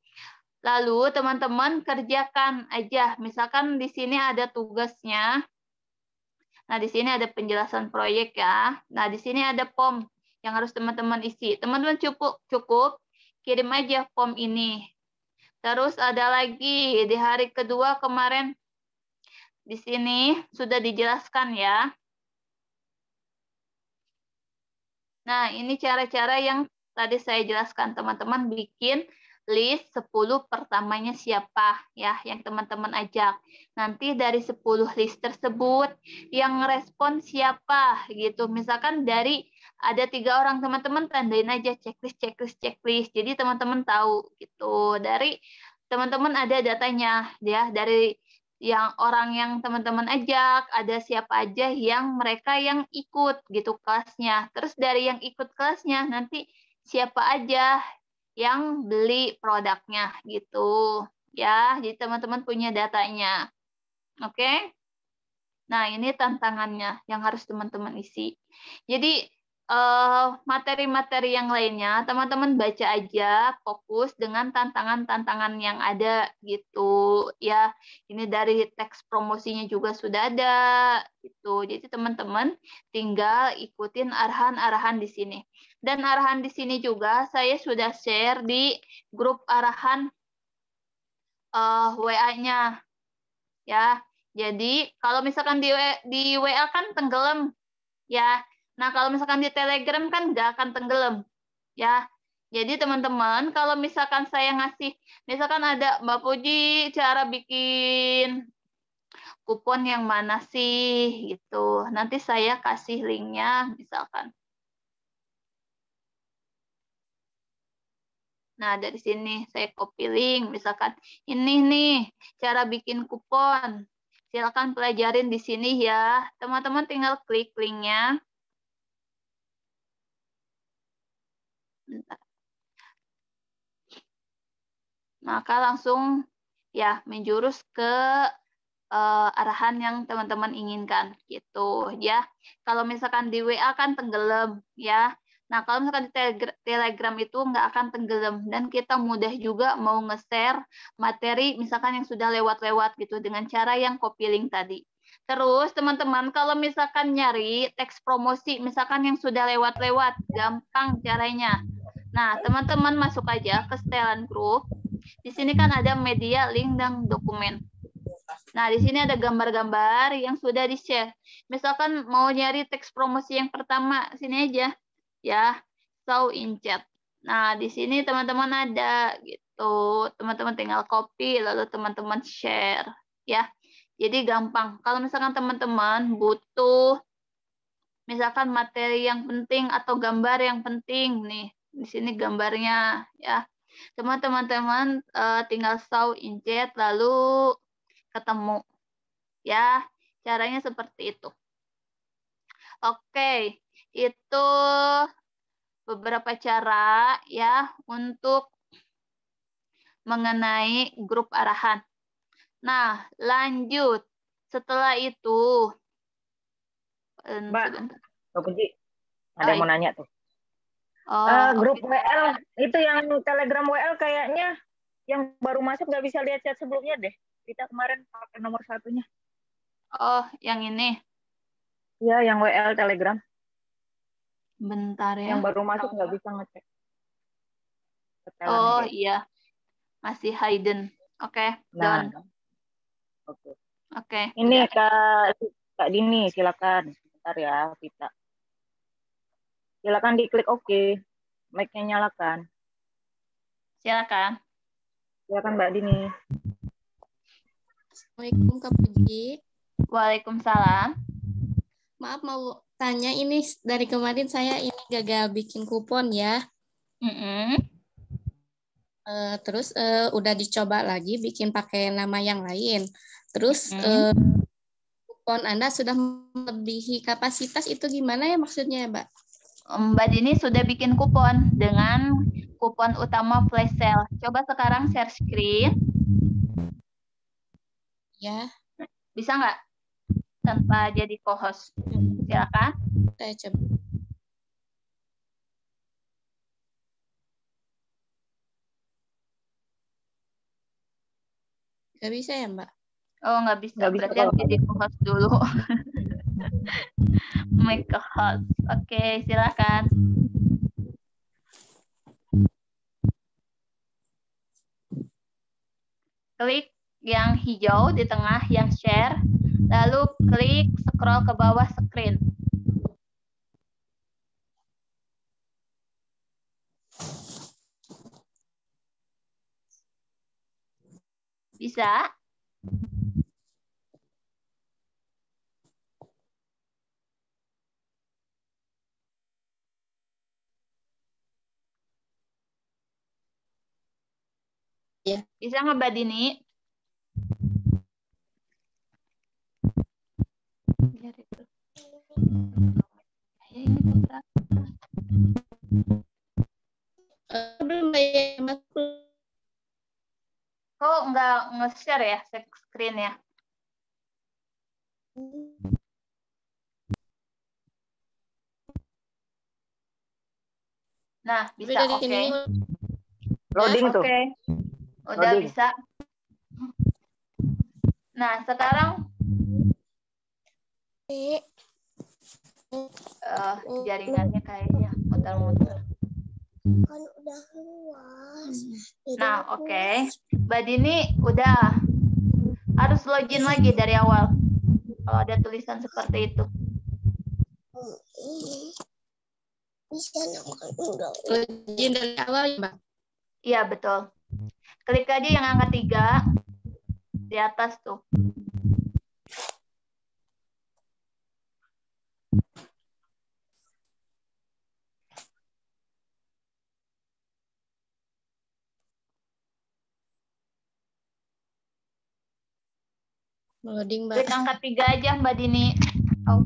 Lalu teman-teman kerjakan aja. Misalkan di sini ada tugasnya. Nah, di sini ada penjelasan proyek ya. Nah, di sini ada form yang harus teman-teman isi. Teman-teman cukup kirim aja form ini. Terus ada lagi di hari kedua kemarin di sini sudah dijelaskan ya. Nah, ini cara-cara yang tadi saya jelaskan. Teman-teman bikin list 10 pertamanya siapa ya yang teman-teman ajak. Nanti dari 10 list tersebut yang respon siapa gitu. Misalkan dari ada 3 orang, teman-teman tandain aja checklist. Jadi teman-teman tahu gitu. Dari teman-teman ada datanya ya, dari yang orang yang teman-teman ajak, ada siapa aja yang mereka yang ikut gitu kelasnya. Terus dari yang ikut kelasnya nanti siapa aja yang beli produknya gitu. Ya, jadi teman-teman punya datanya. Oke? Nah, ini tantangannya yang harus teman-teman isi. Jadi materi-materi yang lainnya teman-teman baca aja, fokus dengan tantangan-tantangan yang ada gitu ya. Ini dari teks promosinya juga sudah ada gitu. Jadi teman-teman tinggal ikutin arahan-arahan di sini. Dan arahan di sini juga saya sudah share di grup arahan WA-nya ya. Jadi kalau misalkan di WA kan tenggelam ya. Nah, kalau misalkan di Telegram kan nggak akan tenggelam, ya. Jadi teman-teman, kalau misalkan saya ngasih, misalkan ada Mbak Puji cara bikin kupon yang mana sih, gitu. Nanti saya kasih linknya, misalkan. Nah, dari sini saya copy link, misalkan ini nih cara bikin kupon. Silakan pelajarin di sini ya. Teman-teman tinggal klik linknya. Bentar. Maka langsung ya menjurus ke arahan yang teman-teman inginkan gitu ya. Kalau misalkan di WA kan tenggelam ya. Nah, kalau misalkan di Telegram itu nggak akan tenggelam dan kita mudah juga mau nge-share materi misalkan yang sudah lewat-lewat gitu dengan cara yang copy link tadi. Terus teman-teman kalau misalkan nyari teks promosi misalkan yang sudah lewat-lewat, gampang caranya. Nah, teman-teman masuk aja ke setelan group. Di sini kan ada media, link, dan dokumen. Nah, di sini ada gambar-gambar yang sudah di-share. Misalkan mau nyari teks promosi yang pertama, sini aja. Ya, show in chat. Nah, di sini teman-teman ada gitu. Teman-teman tinggal copy, lalu teman-teman share. Ya, jadi gampang. Kalau misalkan teman-teman butuh misalkan materi yang penting atau gambar yang penting nih, di sini gambarnya ya. Teman-teman tinggal show in chat lalu ketemu. Ya, caranya seperti itu. Oke, itu beberapa cara ya untuk mengenai grup arahan. Nah, lanjut. Setelah itu Mbak Puji, ada yang mau nanya tuh. Grup okay. WL itu yang Telegram WL kayaknya yang baru masuk nggak bisa lihat chat sebelumnya deh. Kita kemarin pakai nomor satunya. Oh, yang ini? Iya, yang WL Telegram. Bentar ya. Yang baru masuk nggak bisa ngecek. Oh iya, masih hidden. Oke, done. Oke. Oke. Ini Kak Dini, silakan. Bentar ya, kita. Silakan diklik oke. Mic-nya nyalakan. Silakan. Silakan Mbak Dini. Assalamualaikum Kak Puji. Waalaikumsalam. Maaf mau tanya, ini dari kemarin saya ini gagal bikin kupon ya. Terus udah dicoba lagi bikin pakai nama yang lain. Terus kupon Anda sudah melebihi kapasitas, itu gimana ya maksudnya, Mbak? Mbak Dini sudah bikin kupon dengan kupon utama flash sale. Coba sekarang share screen. Ya, Bisa nggak? Tanpa jadi co-host. Silakan. saya coba. Nggak bisa ya, Mbak? Oh, nggak bisa. Nggak bisa Berarti harus kalau jadi co-host dulu. Make a host. Oke, silakan. Klik yang hijau di tengah yang share, lalu klik scroll ke bawah screen. Bisa? Ya. Bisa nggak Mbak Dini? Biar itu. Ini bisa. Belum bayar Mas. Kok nggak nge-share ya screen ya? Nah, bisa. Dari Oke. sini loading tuh. Oke. Udah Loading. bisa. Nah, sekarang jaringannya kayaknya muter-muter. Kan udah luas. Nah, oke. Mbak Dini udah harus login lagi dari awal. Kalau ada tulisan seperti itu. Bisa kan udah. login dari awal ya, Mbak? Iya, betul. Klik aja yang angka 3 di atas tuh. Loading, Mbak. Klik angka 3 aja, Mbak Dini. Oh.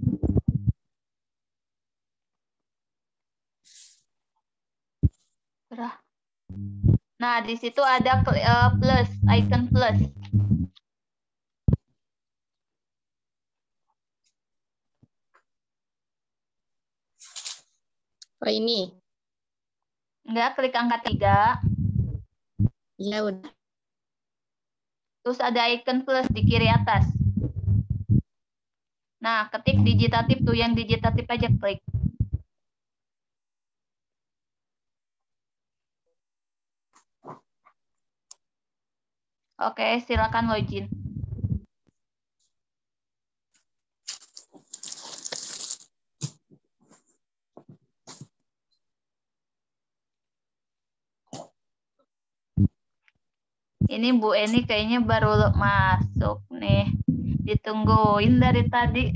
Nah, di situ ada plus, icon plus. Oh, ini. Enggak, klik angka 3. Ya, udah. Terus ada icon plus di kiri atas. Nah, ketik digitatif tuh, yang digitatif aja klik. Oke, silakan login. Ini Bu Eni kayaknya baru masuk nih. Ditungguin dari tadi.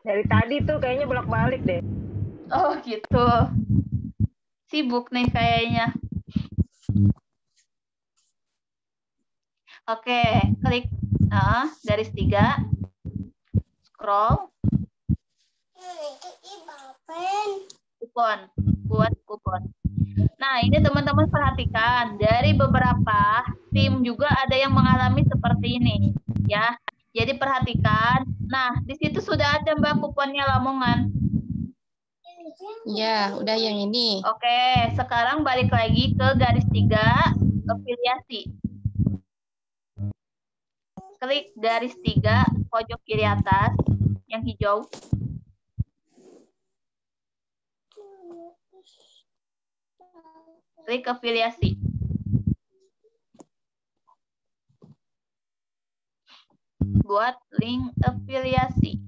Dari tadi tuh kayaknya bolak-balik deh. Oh gitu. Sibuk nih kayaknya. Oke, klik garis 3. Scroll. Kupon. Buat kupon. Nah, ini teman-teman perhatikan. Dari beberapa tim juga ada yang mengalami seperti ini. Ya. Jadi perhatikan. Nah, di situ sudah ada Mbak kuponnya Lamongan. Ya, udah yang ini. Oke, sekarang balik lagi ke garis 3, afiliasi. Klik garis 3, pojok kiri atas, yang hijau. Klik afiliasi. Buat link afiliasi.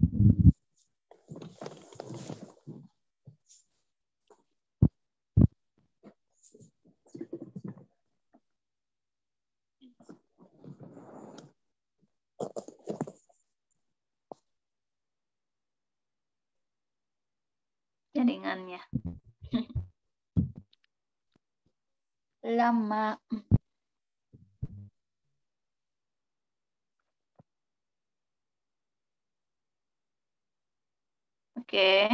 Jaringannya. lama. Oke.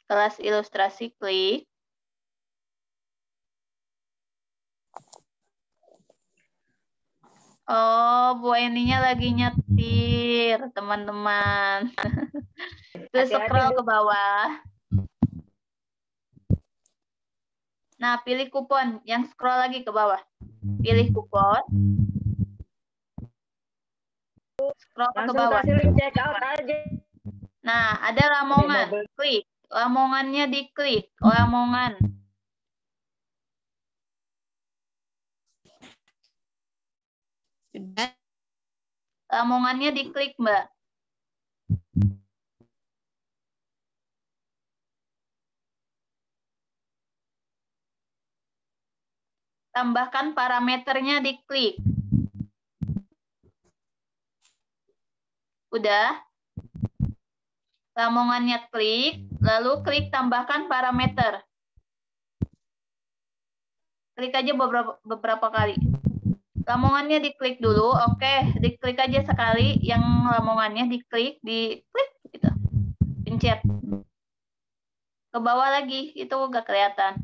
Kelas ilustrasi klik. Oh, Bu Eninya lagi nyetir, teman-teman. Terus Hati-hati, scroll Bu. ke bawah. Nah, pilih kupon. Yang scroll lagi ke bawah. Pilih kupon. Scroll ke Langsung bawah. kasih link check out aja. Nah, ada Lamongan. Klik. Lamongannya diklik. Lamongan. Sudah. Lamongannya diklik, Mbak. Tambahkan parameternya diklik. Udah? Lamongannya klik, lalu klik tambahkan parameter. Klik aja beberapa kali. Lamongannya diklik dulu, oke, diklik aja sekali. Yang lamongannya diklik gitu. Pencet. Ke bawah lagi, itu nggak kelihatan.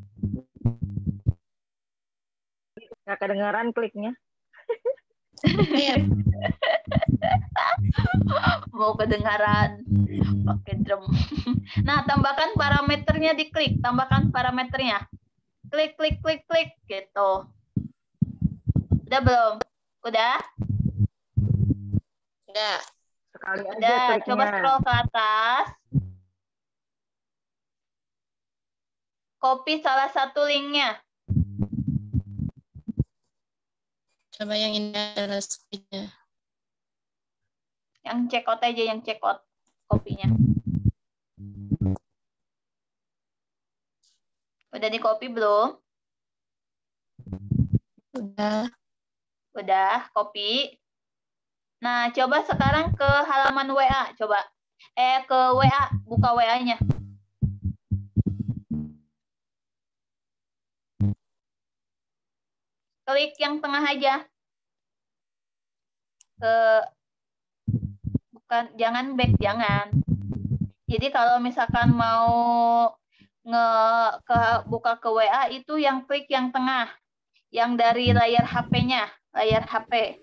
Nggak kedengaran kliknya. Mau kedengaran pakai drum. Nah, tambahkan parameternya diklik, tambahkan parameternya. Klik, klik, klik, klik, gitu. Udah belum? Udah? Udah. Sekali aja Udah, kliknya. coba scroll ke atas. Copy salah satu linknya. Coba yang ini adalah speednya. Yang check out aja, yang check out kopinya. Udah di copy belum? Udah. Udah, copy. Nah, coba sekarang ke halaman WA, coba. Ke WA, buka WA-nya. Klik yang tengah aja. Jangan back, jangan. Jadi kalau misalkan mau buka ke WA itu yang klik yang tengah, yang dari layar HP-nya, layar HP.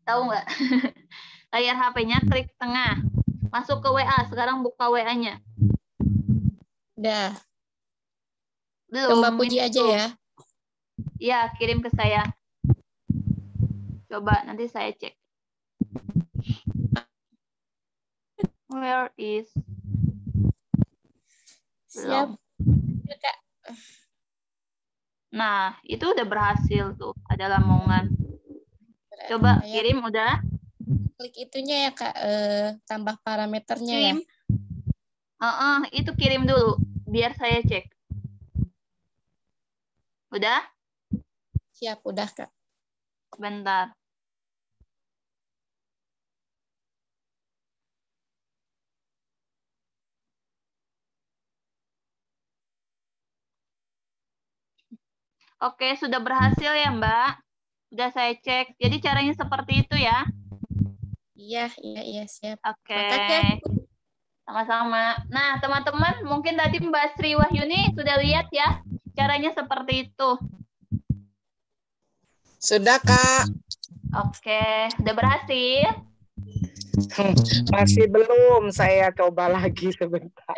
Tahu nggak? Layar HP-nya klik tengah, masuk ke WA. Sekarang buka WA-nya. Udah. Belum. Ke Mbak Puji aja ya. Iya, kirim ke saya. Coba nanti saya cek. Where is? Siap. Kak. Nah, itu udah berhasil tuh. Ada Lamongan. Coba kirim udah. Klik itunya ya Kak, tambah parameternya Kirim. ya. Itu kirim dulu. Biar saya cek. Udah? Siap, udah Kak. Bentar. Oke, sudah berhasil ya Mbak. Sudah saya cek. Jadi caranya seperti itu ya. Iya, siap. Oke. Makasih. Sama-sama. Nah, teman-teman, mungkin tadi Mbak Sri Wahyuni sudah lihat ya caranya seperti itu. Sudah, Kak. Oke, udah berhasil? Masih belum, saya coba lagi sebentar.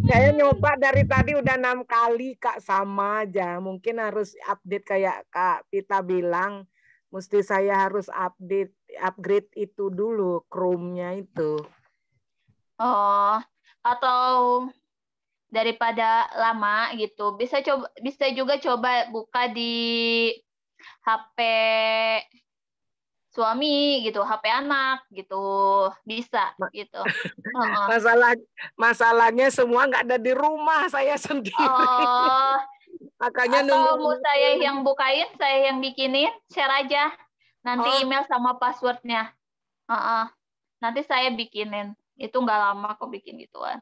Saya nyoba dari tadi udah 6 kali, Kak, sama aja. Mungkin harus update kayak Kak Pita bilang, mesti saya harus upgrade itu dulu, Chrome-nya itu. Oh, atau daripada lama gitu, bisa juga coba buka di HP suami gitu, HP anak gitu, bisa gitu. Masalahnya semua nggak ada di rumah, saya sendiri. Oh, Makanya atau nunggu. mau saya yang bukain, saya yang bikinin, share aja. Nanti email sama passwordnya. Nanti saya bikinin. Itu nggak lama kok bikin gituan.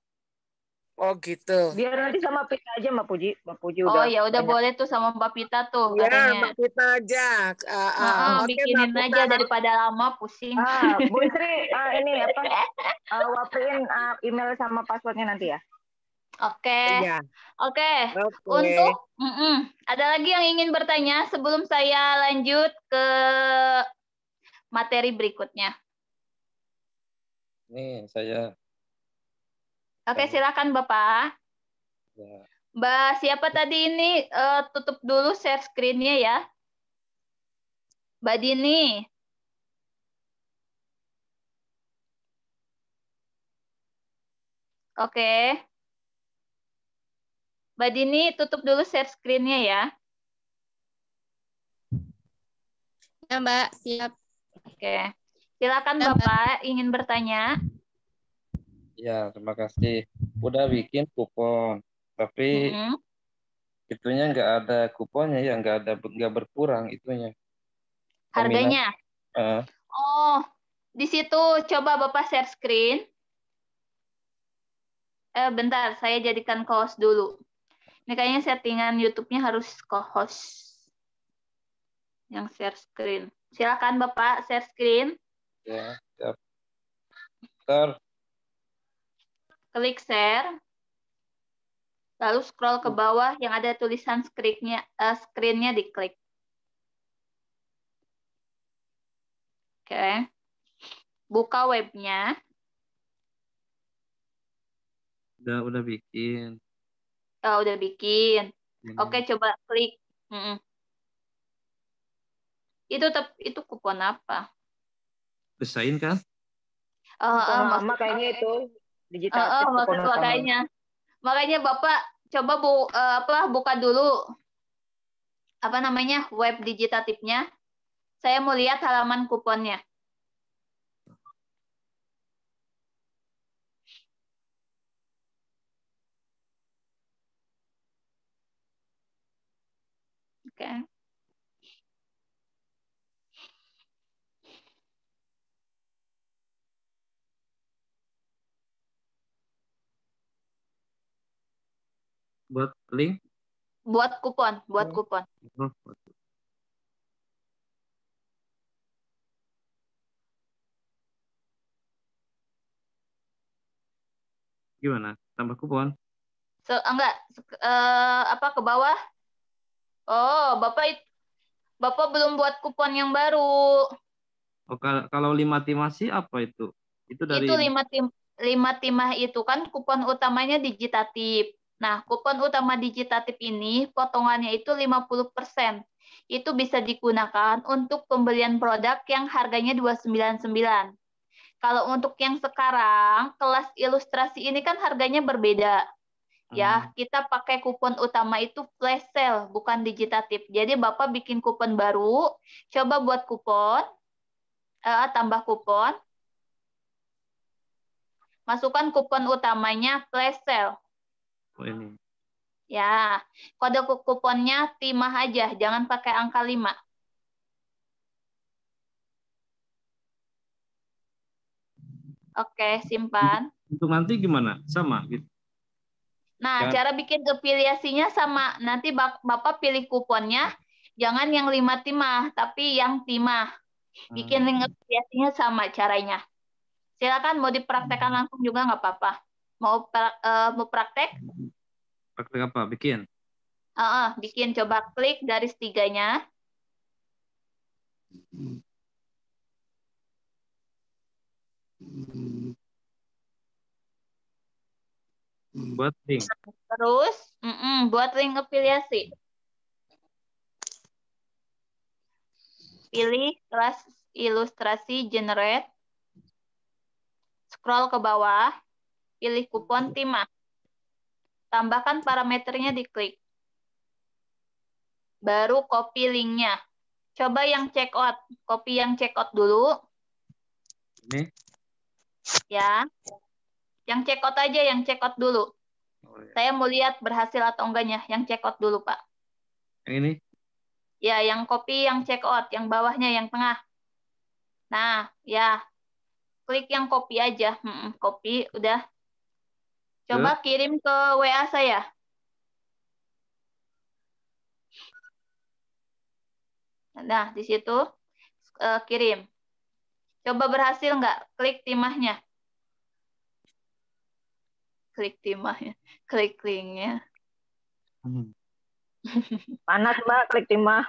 Oh gitu. Biar nanti sama Pita aja Mbak Puji. Mbak Puji Oh udah ya udah banyak. boleh tuh sama Mbak Pita tuh Ya, katanya. Mbak Pita aja. Oke, Bikinin Mbak aja Pita. daripada lama pusing. Bu Sri, ini apa? Wapriin email sama passwordnya nanti ya. Oke. Iya. Oke. Oke. Untuk ada lagi yang ingin bertanya sebelum saya lanjut ke materi berikutnya. Nih saya. Oke, silakan Bapak. Ya. Mbak siapa tadi ini? Tutup dulu share screen-nya ya. Mbak Dini. Oke. Mbak Dini tutup dulu share screen-nya ya. Ya, Mbak, siap. Oke. Silakan Ya, Bapak ingin bertanya. Ya, terima kasih. Udah bikin kupon, tapi itunya nggak ada kuponnya ya, nggak berkurang itunya. Harganya. Oh, di situ coba Bapak share screen. Bentar, saya jadikan co-host dulu. Ini kayaknya settingan YouTube-nya harus co-host. Yang share screen. Silakan Bapak share screen. Ya, siap. Bentar. Klik share. Lalu scroll ke bawah yang ada tulisan screen-nya diklik. Oke. Buka webnya. Udah bikin. Oh, udah bikin. Oke, coba klik. Itu kupon apa? Desain kan? Sama kayaknya itu digital. Makanya Bapak coba buka dulu web digitatifnya. Saya mau lihat halaman kuponnya. Oke. Buat link? Buat kupon. Gimana? Tambah kupon? Ke bawah. Oh, Bapak belum buat kupon yang baru. Oh, kalau 5 timasi apa itu? Itu dari 5 timah itu kan kupon utamanya digitatif. Nah, kupon utama digitatif ini potongannya itu 50%. Itu bisa digunakan untuk pembelian produk yang harganya 299. Kalau untuk yang sekarang, kelas ilustrasi ini kan harganya berbeda. Ya, kita pakai kupon utama itu flash sale, bukan digitatif. Jadi Bapak bikin kupon baru, coba buat kupon, tambah kupon, masukkan kupon utamanya flash sale. Oh, ini. Ya, kode kuponnya timah aja, jangan pakai angka 5. Oke, simpan. Untuk nanti gimana? Sama gitu. Nah, cara bikin afiliasinya sama. Nanti Bapak pilih kuponnya, jangan yang 5 timah, tapi yang timah. Bikin link afiliasinya sama caranya. Silakan mau dipraktekkan langsung juga nggak apa-apa. Mau praktek? Praktek apa? Bikin? Bikin. Coba klik garis 3-nya. Buat link. Terus, buat link afiliasi. Pilih kelas ilustrasi generate. Scroll ke bawah. Pilih kupon timah. Tambahkan parameternya diklik. Baru copy linknya. Coba yang check out, copy yang check out dulu. Ini? Ya. Yang check out aja, yang check out dulu. Oh, ya. Saya mau lihat berhasil atau enggaknya. Yang check out dulu, Pak. Yang ini? Ya, yang copy yang check out, yang bawahnya, yang tengah. Nah, ya. Klik yang copy aja. Copy, udah. Coba kirim ke WA saya. Nah, di situ kirim. Coba berhasil nggak? Klik timahnya. Klik timahnya. Klik linknya. Panas Mbak, klik timah.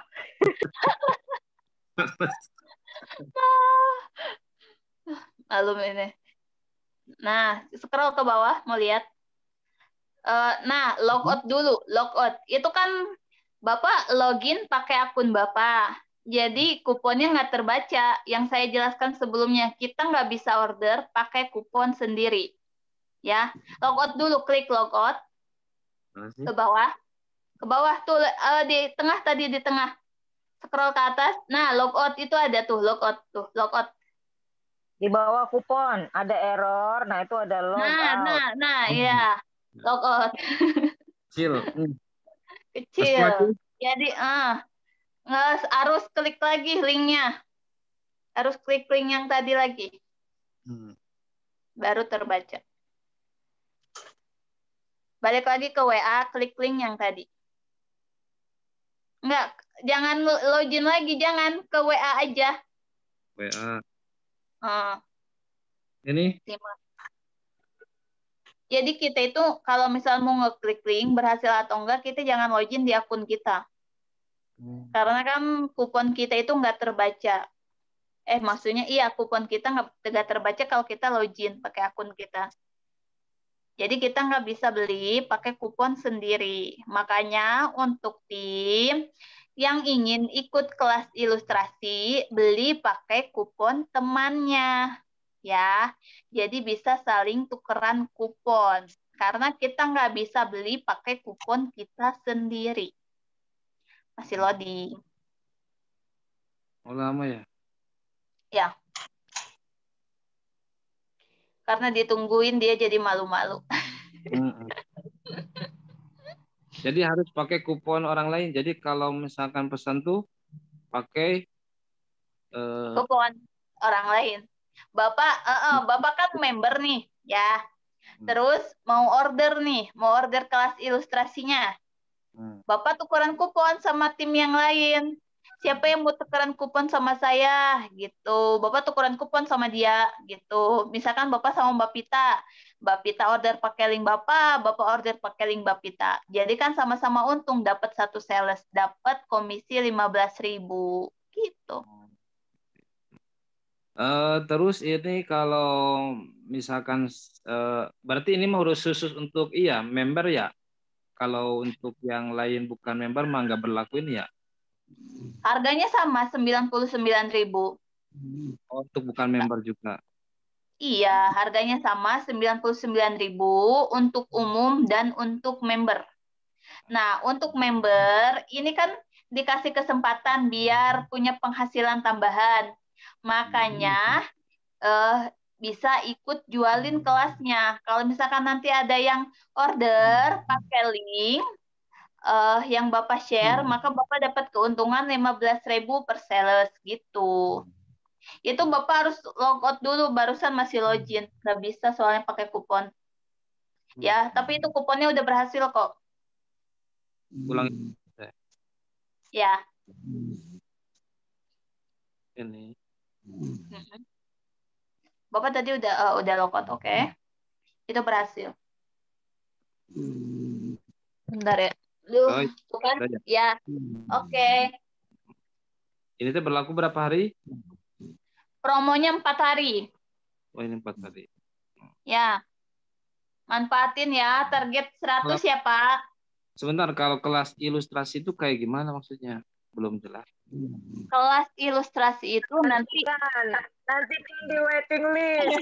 Lalu ini. Nah, scroll ke bawah, mau lihat. Nah, logout dulu. Logout. Itu kan Bapak login pakai akun Bapak. Jadi kuponnya nggak terbaca. Yang saya jelaskan sebelumnya, kita nggak bisa order pakai kupon sendiri. Ya, logout dulu, klik logout. Ke bawah. Ke bawah tuh, di tengah tadi, di tengah. Scroll ke atas. Nah, logout itu ada tuh, logout. Tuh, logout. Di bawah kupon, ada error. Nah, itu ada logout. Ya. Logout. Kecil. Kecil. Jadi, harus klik lagi linknya. Harus klik link yang tadi lagi. Baru terbaca. Balik lagi ke WA, klik link yang tadi. Enggak, jangan login lagi, jangan ke WA aja. WA. Oh. Ini? Jadi kita itu kalau misal mau ngeklik link berhasil atau enggak, kita jangan login di akun kita. Karena kan kupon kita itu nggak terbaca. Maksudnya iya, kupon kita nggak terbaca kalau kita login pakai akun kita. Jadi kita nggak bisa beli pakai kupon sendiri. Makanya untuk tim yang ingin ikut kelas ilustrasi, beli pakai kupon temannya. Ya, jadi bisa saling tukeran kupon. Karena kita nggak bisa beli pakai kupon kita sendiri. Masih loading. Oh, lama ya? Ya. Karena ditungguin dia jadi malu-malu. Jadi harus pakai kupon orang lain. Jadi kalau misalkan pesan tuh pakai kupon orang lain. Bapak kan member nih, ya. Terus mau order nih, mau order kelas ilustrasinya. Bapak tukeran kupon sama tim yang lain. Siapa yang mau tukeran kupon sama saya gitu. Bapak tukeran kupon sama dia gitu. Misalkan Bapak sama Mbak Pita. Mbak Pita order pakai link Bapak order pakai link Mbak Pita. Jadi kan sama-sama untung, dapat satu sales, dapat komisi 15.000 gitu. Terus ini kalau misalkan berarti ini mau khusus untuk member ya. Kalau untuk yang lain bukan member mah nggak berlaku ini ya. Harganya sama 99.000. Untuk bukan member juga. Iya, harganya sama 99.000 untuk umum dan untuk member. Nah, untuk member ini kan dikasih kesempatan biar punya penghasilan tambahan. Makanya bisa ikut jualin kelasnya. Kalau misalkan nanti ada yang order pakai link yang Bapak share, maka Bapak dapat keuntungan 15.000 per sales gitu. Itu Bapak harus logout dulu, barusan masih login. Nggak bisa soalnya pakai kupon. Ya, tapi itu kuponnya udah berhasil kok. Ulang. Ya. Ini. Bapak tadi udah logout, oke? Itu berhasil. Bentar ya. Tuh kan? Ya. Oke. Ini tuh berlaku berapa hari? Promonya 4 hari. Oh, ini 4 hari. Ya. Manfaatin ya, target 100 ya, Pak. Sebentar, kalau kelas ilustrasi itu kayak gimana maksudnya? Belum jelas. Kelas ilustrasi itu nanti di waiting list.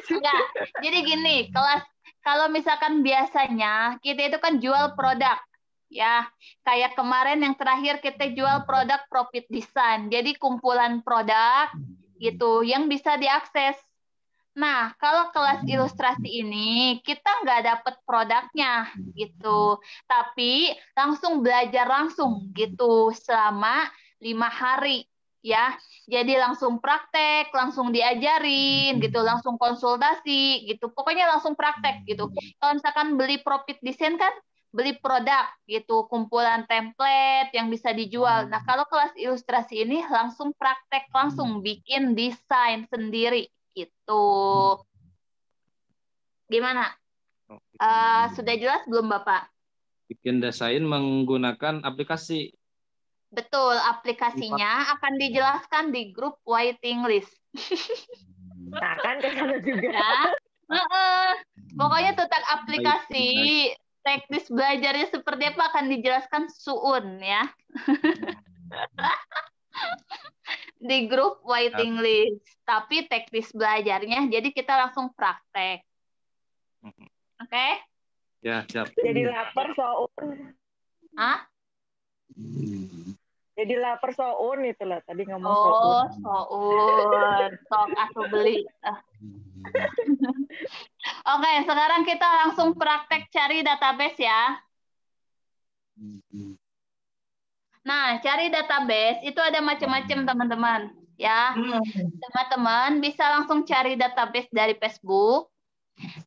Enggak. Jadi gini, kalau misalkan biasanya kita itu kan jual produk. Ya, kayak kemarin yang terakhir kita jual produk Profit Design. Jadi kumpulan produk gitu yang bisa diakses. Nah, kalau kelas ilustrasi ini kita nggak dapet produknya gitu, tapi langsung belajar langsung gitu selama 5 hari ya. Jadi langsung praktek, langsung diajarin gitu, langsung konsultasi gitu. Pokoknya langsung praktek gitu. Kalau misalkan beli Profit Design kan beli produk gitu, kumpulan template yang bisa dijual. Nah, kalau kelas ilustrasi ini langsung praktek, langsung bikin desain sendiri gitu. Gimana? Sudah jelas belum, Bapak? Bikin desain menggunakan aplikasi. Betul, aplikasinya akan dijelaskan di grup waiting list. Nah, kan ke sana juga. Ya. Pokoknya tentang aplikasi teknis belajarnya seperti apa akan dijelaskan Suun ya. Di grup waiting list. Tapi teknis belajarnya jadi kita langsung praktek. Oke? Ya, siap. Jadi lapar Soun. Hah? Jadi lapar Soun itulah tadi ngomong Oh, Soun. Soun. Sok aku beli. Oke, sekarang kita langsung praktek cari database ya. Nah, cari database itu ada macam-macam teman-teman ya. Teman-teman bisa langsung cari database dari Facebook,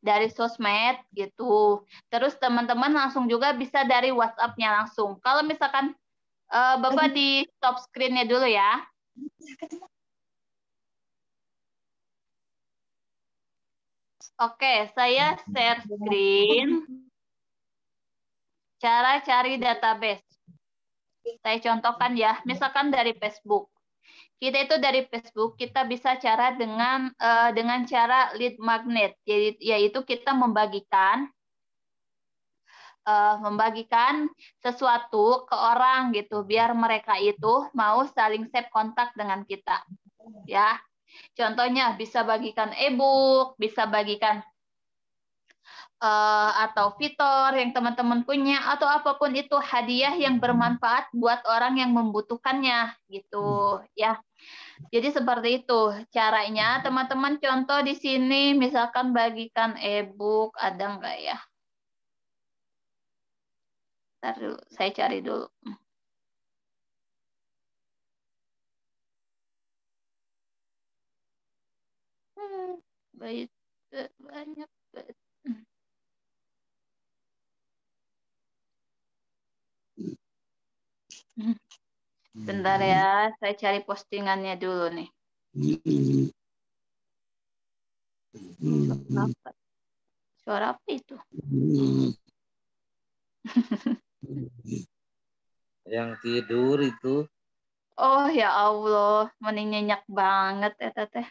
dari sosmed gitu. Terus teman-teman langsung juga bisa dari WhatsApp-nya langsung. Kalau misalkan Bapak di stop screen-nya dulu ya. Oke, saya share screen. Cara cari database. Saya contohkan ya, misalkan dari Facebook. Kita itu dari Facebook, kita bisa cara dengan cara lead magnet, yaitu kita membagikan sesuatu ke orang gitu, biar mereka itu mau saling save kontak dengan kita. Ya, contohnya bisa bagikan e-book, bisa bagikan atau fitur yang teman-teman punya, atau apapun itu hadiah yang bermanfaat buat orang yang membutuhkannya gitu ya. Jadi seperti itu caranya teman-teman. Contoh di sini misalkan bagikan e-book ada nggak ya? Ntar dulu, saya cari dulu. Banyak. Bentar ya, saya cari postingannya dulu nih. Suara apa itu? Yang tidur itu. Oh ya Allah, mending nyenyak banget ya teteh.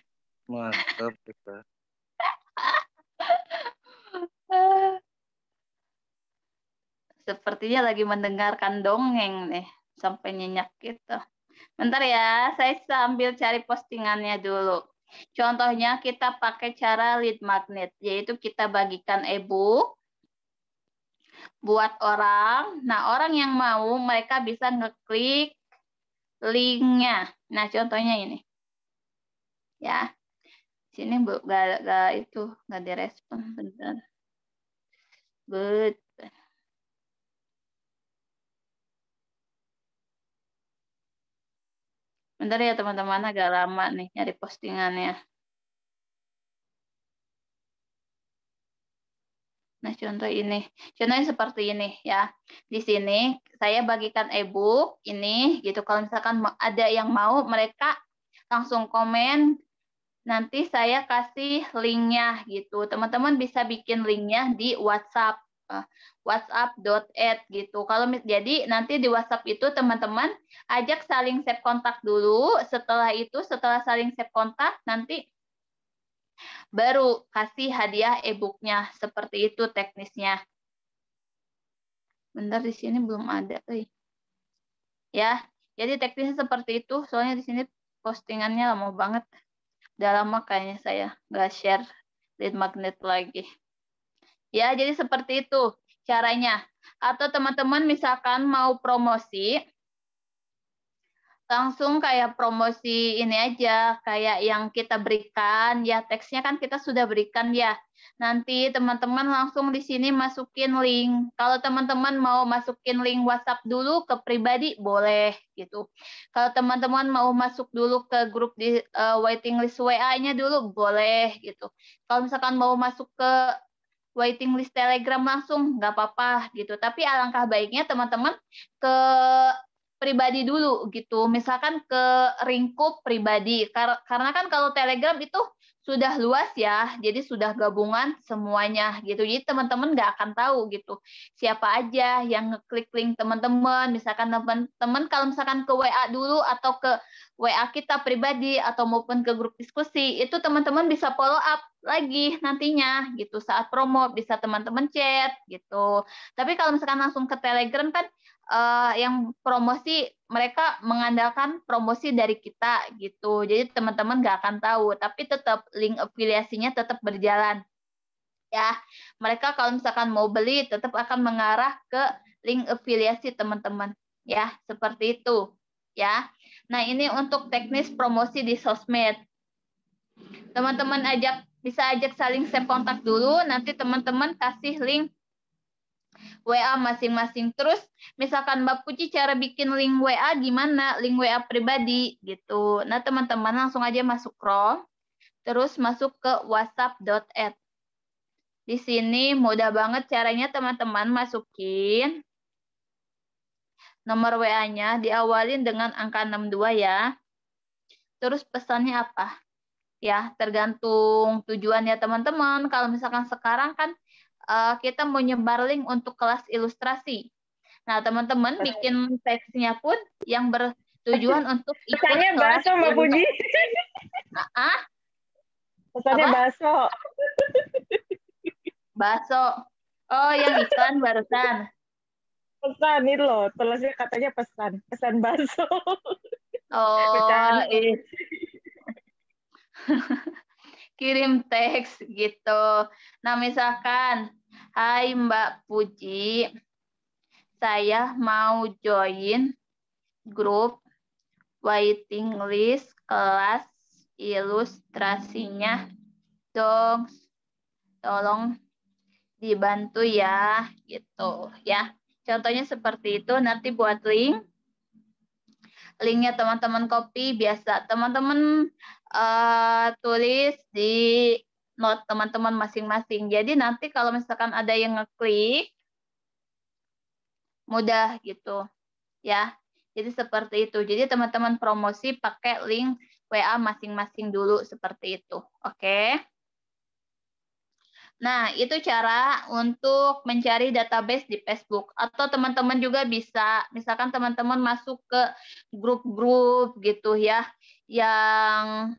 Mantap kita. Sepertinya lagi mendengarkan dongeng nih, sampai nyenyak gitu. Bentar ya, saya sambil cari postingannya dulu. Contohnya kita pakai cara lead magnet, yaitu kita bagikan e-book buat orang. Nah, orang yang mau, mereka bisa ngeklik linknya. Nah, contohnya ini. Ya, sini nggak direspon. Bentar. Bentar ya teman-teman, agak lama nih nyari postingannya. Nah, contohnya seperti ini ya. Di sini saya bagikan e-book ini gitu. Kalau misalkan ada yang mau, mereka langsung komen. Nanti saya kasih linknya gitu. Teman-teman bisa bikin linknya di WhatsApp, whatsapp.add gitu. Jadi nanti di WhatsApp itu teman-teman ajak saling save kontak dulu. Setelah itu, setelah saling save kontak, nanti baru kasih hadiah e-booknya. Seperti itu teknisnya. Bentar, di sini belum ada. Ya, jadi teknisnya seperti itu. Soalnya di sini postingannya lama banget. Udah lama kayaknya saya nggak share lead magnet lagi. Ya, jadi seperti itu caranya. Atau teman-teman misalkan mau promosi, langsung kayak promosi ini aja, kayak yang kita berikan, ya teksnya kan kita sudah berikan ya. Nanti teman-teman langsung di sini masukin link. Kalau teman-teman mau masukin link WhatsApp dulu ke pribadi, boleh gitu. Kalau teman-teman mau masuk dulu ke grup di waiting list WA-nya dulu, boleh gitu. Kalau misalkan mau masuk ke waiting list Telegram langsung, nggak apa-apa gitu. Tapi alangkah baiknya teman-teman ke pribadi dulu gitu. Misalkan ke lingkup pribadi. Karena kan kalau Telegram itu sudah luas ya, jadi sudah gabungan semuanya gitu. Jadi teman-teman nggak akan tahu gitu siapa aja yang ngeklik link teman-teman. Misalkan teman-teman kalau misalkan ke WA dulu atau ke WA kita pribadi atau maupun ke grup diskusi, itu teman-teman bisa follow up lagi nantinya gitu. Saat promo bisa teman-teman chat gitu. Tapi kalau misalkan langsung ke Telegram kan yang promosi mereka mengandalkan promosi dari kita gitu. Jadi teman-teman nggak akan tahu, tapi tetap link afiliasinya tetap berjalan. Ya, mereka kalau misalkan mau beli tetap akan mengarah ke link afiliasi teman-teman. Ya, seperti itu. Ya. Nah, ini untuk teknis promosi di sosmed. Teman-teman bisa ajak saling save kontak dulu, nanti teman-teman kasih link WA masing-masing. Terus misalkan Mbak Puci cara bikin link WA gimana? Link WA pribadi gitu. Nah, teman-teman langsung aja masuk Chrome, terus masuk ke whatsapp.add. Di sini mudah banget caranya teman-teman masukin nomor WA-nya, diawalin dengan angka 62 ya. Terus pesannya apa? Ya, tergantung tujuannya teman-teman. Kalau misalkan sekarang kan kita mau nyebar link untuk kelas ilustrasi. Nah, teman-teman bikin teksnya pun yang bertujuan untuk ikut Pesannya kelas bakso, Mbak Puji. Pesannya bakso. Bakso. Oh, yang iklan barusan. Pesan itu loh, tulisnya katanya pesan. Pesan bakso. Oh, kirim teks gitu. Nah, misalkan, hai Mbak Puji, saya mau join grup waiting list kelas ilustrasinya dong, tolong dibantu ya, gitu ya. Contohnya seperti itu, nanti buat linknya teman-teman copy biasa, teman-teman tulis di note teman-teman masing-masing. Jadi nanti kalau misalkan ada yang ngeklik, mudah gitu ya. Jadi seperti itu. Jadi teman-teman promosi pakai link WA masing-masing dulu seperti itu. Oke. Nah, itu cara untuk mencari database di Facebook. Atau teman-teman juga bisa, misalkan teman-teman masuk ke grup-grup gitu ya, yang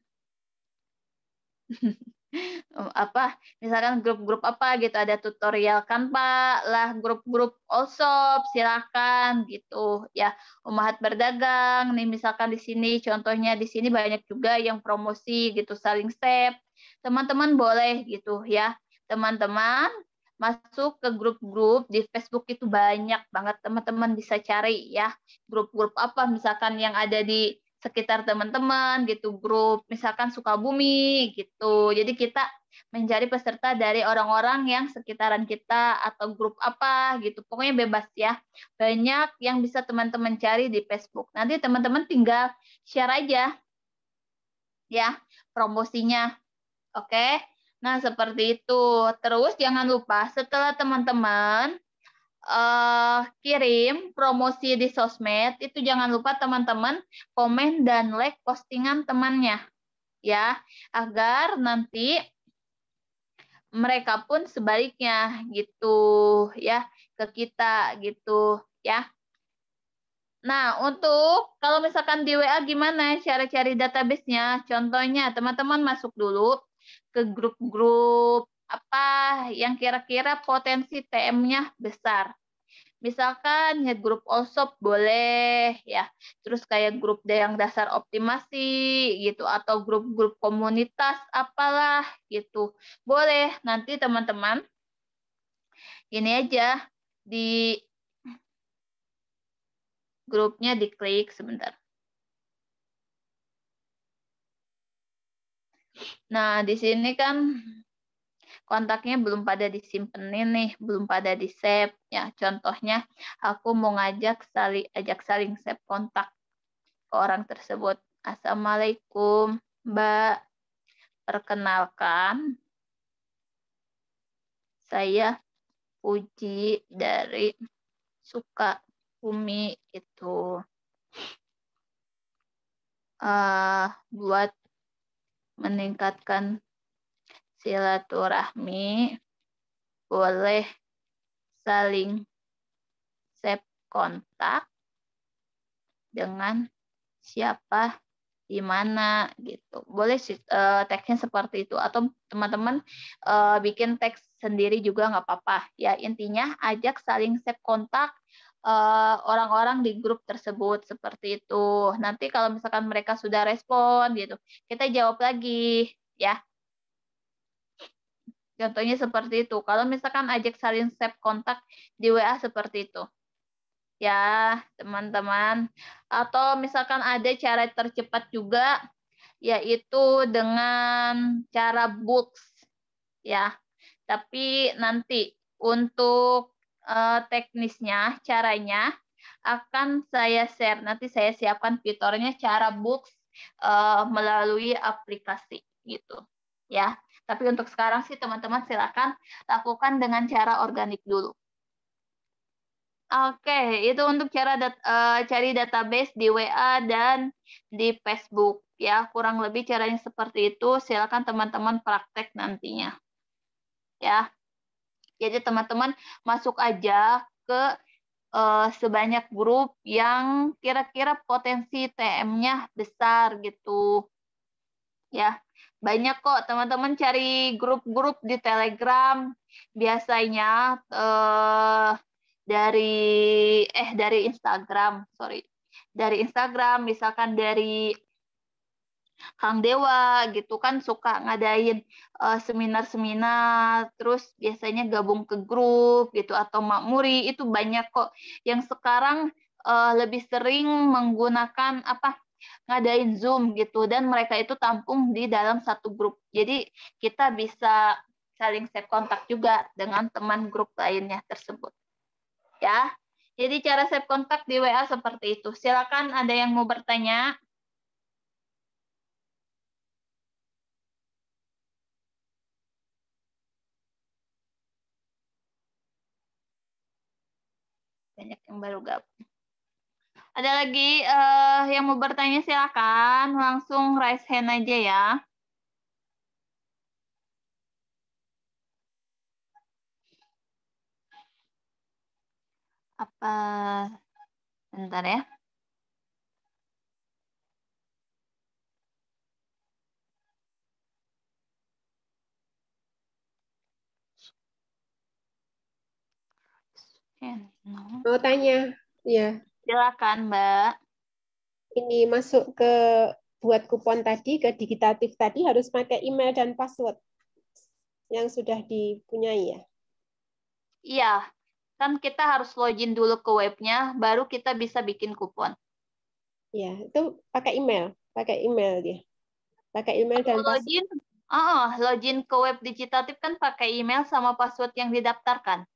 misalkan grup-grup apa gitu, ada tutorial Canva lah, grup-grup Allshop, silakan gitu ya. Umahat berdagang nih, misalkan di sini contohnya, di sini banyak juga yang promosi gitu, saling save. Teman-teman boleh gitu ya. Teman-teman masuk ke grup-grup di Facebook itu banyak banget, teman-teman bisa cari ya. Grup-grup apa misalkan yang ada di sekitar teman-teman gitu, grup misalkan Sukabumi gitu. Jadi kita mencari peserta dari orang-orang yang sekitaran kita atau grup apa gitu. Pokoknya bebas ya. Banyak yang bisa teman-teman cari di Facebook. Nanti teman-teman tinggal share aja ya promosinya. Oke. Nah, seperti itu. Terus jangan lupa setelah teman-teman kirim promosi di sosmed, itu jangan lupa teman-teman komen dan like postingan temannya ya, agar nanti mereka pun sebaliknya gitu ya ke kita gitu ya. Nah, untuk kalau misalkan di WA gimana cara cari database-nya? Contohnya teman-teman masuk dulu ke grup-grup apa yang kira-kira potensi TM-nya besar. Misalkan ya grup Allshop boleh ya. Terus kayak grup yang dasar optimasi gitu, atau grup-grup komunitas apalah gitu. Boleh. Nanti teman-teman ini aja grupnya diklik sebentar. Nah, di sini kan kontaknya belum pada disimpenin nih, belum pada di-save. Ya, contohnya aku mau ajak saling save kontak ke orang tersebut. Assalamualaikum, Mbak. Perkenalkan, saya Puji dari Sukabumi itu. Buat meningkatkan silaturahmi, boleh saling save kontak dengan siapa di mana gitu. Boleh teksnya seperti itu atau teman-teman bikin teks sendiri juga nggak apa-apa. Ya intinya ajak saling save kontak orang-orang di grup tersebut seperti itu. Nanti kalau misalkan mereka sudah respon gitu, kita jawab lagi ya. Contohnya seperti itu. Kalau misalkan ajak saling save kontak di WA seperti itu. Ya, teman-teman. Atau misalkan ada cara tercepat juga, yaitu dengan cara books. Ya, tapi nanti untuk teknisnya, caranya akan saya share. Nanti saya siapkan fiturnya cara books melalui aplikasi gitu. Ya, tapi untuk sekarang sih teman-teman silakan lakukan dengan cara organik dulu. Oke, itu untuk cara cari database di WA dan di Facebook ya. Kurang lebih caranya seperti itu. Silakan teman-teman praktek nantinya. Ya. Jadi teman-teman masuk aja ke sebanyak grup yang kira-kira potensi TM-nya besar gitu. Ya. Banyak kok teman-teman cari grup-grup di Telegram. Biasanya dari Instagram, dari Instagram, misalkan dari Kang Dewa gitu kan suka ngadain seminar-seminar, terus biasanya gabung ke grup gitu atau Makmuri itu banyak kok yang sekarang lebih sering menggunakan ngadain Zoom gitu dan mereka itu tampung di dalam satu grup. Jadi kita bisa saling save kontak juga dengan teman grup lainnya tersebut. Ya, jadi cara save kontak di WA seperti itu. Silakan ada yang mau bertanya. Banyak yang baru gabung. Ada lagi yang mau bertanya silakan langsung raise hand aja ya. Bentar ya. Mau tanya, ya. Silakan, Mbak. Ini masuk ke buat kupon tadi, ke digitatif tadi harus pakai email dan password yang sudah dipunyai ya? Iya, kan kita harus login dulu ke webnya, baru kita bisa bikin kupon. Ya, itu pakai email dia. Pakai email dan login, login ke web digitatif kan pakai email sama password yang didaftarkan.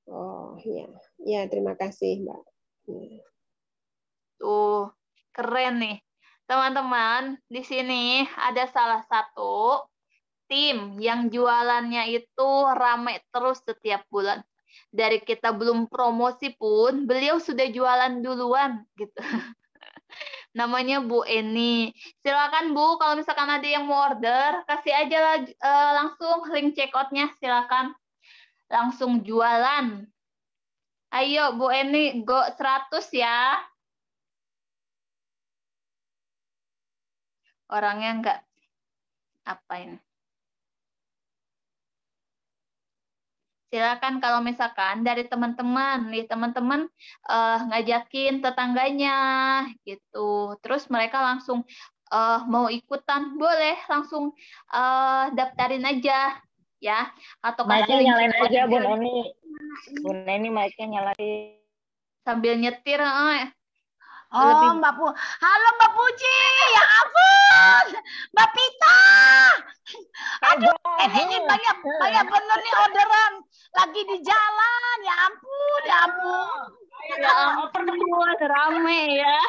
Oh iya, ya terima kasih Mbak. Tuh, keren nih. Teman-teman, di sini ada salah satu tim yang jualannya itu ramai terus setiap bulan. Dari kita belum promosi pun, beliau sudah jualan duluan gitu. Namanya Bu Eni. Silakan Bu, kalau misalkan ada yang mau order, kasih aja langsung link checkout-nya, silakan. Langsung jualan. Ayo Bu Eni, go 100 ya. Orangnya enggak apain. Silakan kalau misalkan dari teman-teman, ngajakin tetangganya gitu. Terus mereka langsung mau ikutan, boleh langsung daftarin aja ya. Atau mic-nya nyalain aja Bu Neni. Bu Neni mic-nya nyalain. Sambil nyetir. Oh, Halo Mbak Puji, ya ampun, Mbak Pita. Aduh, ini banyak bener nih orderan. Lagi di jalan, ya ampun, ya ampun. Ya ampun, rame ya.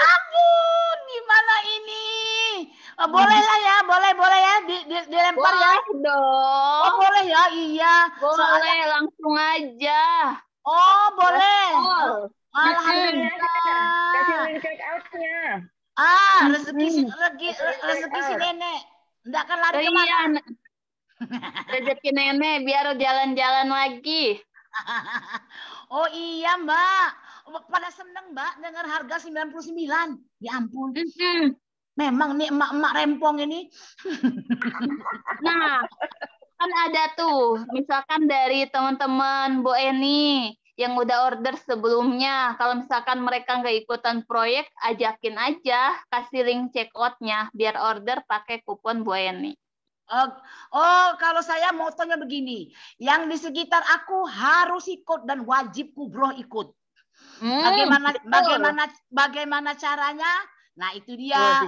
Ampun, gimana ini? Boleh lah ya, boleh ya, dilempar ya. Boleh dong. Oh, boleh ya, iya. Boleh, langsung aja. Oh, boleh. Alhamdulillah. Kasih link check out-nya. Rezeki si nenek. Enggak akan lari kemana. Rezeki nenek biar jalan-jalan lagi. Oh iya, Mbak. Pada seneng, Mbak, dengar harga 99. Ya ampun. Memang nih emak-emak rempong ini. Nah, kan ada tuh, misalkan dari teman-teman Bu Eni yang udah order sebelumnya, kalau misalkan mereka nggak ikutan proyek, ajakin aja, kasih link check out-nya, biar order pakai kupon Bu Eni. Oh, kalau saya motonya begini, yang di sekitar aku harus ikut dan wajib kubroh ikut. Bagaimana caranya? Nah, itu dia.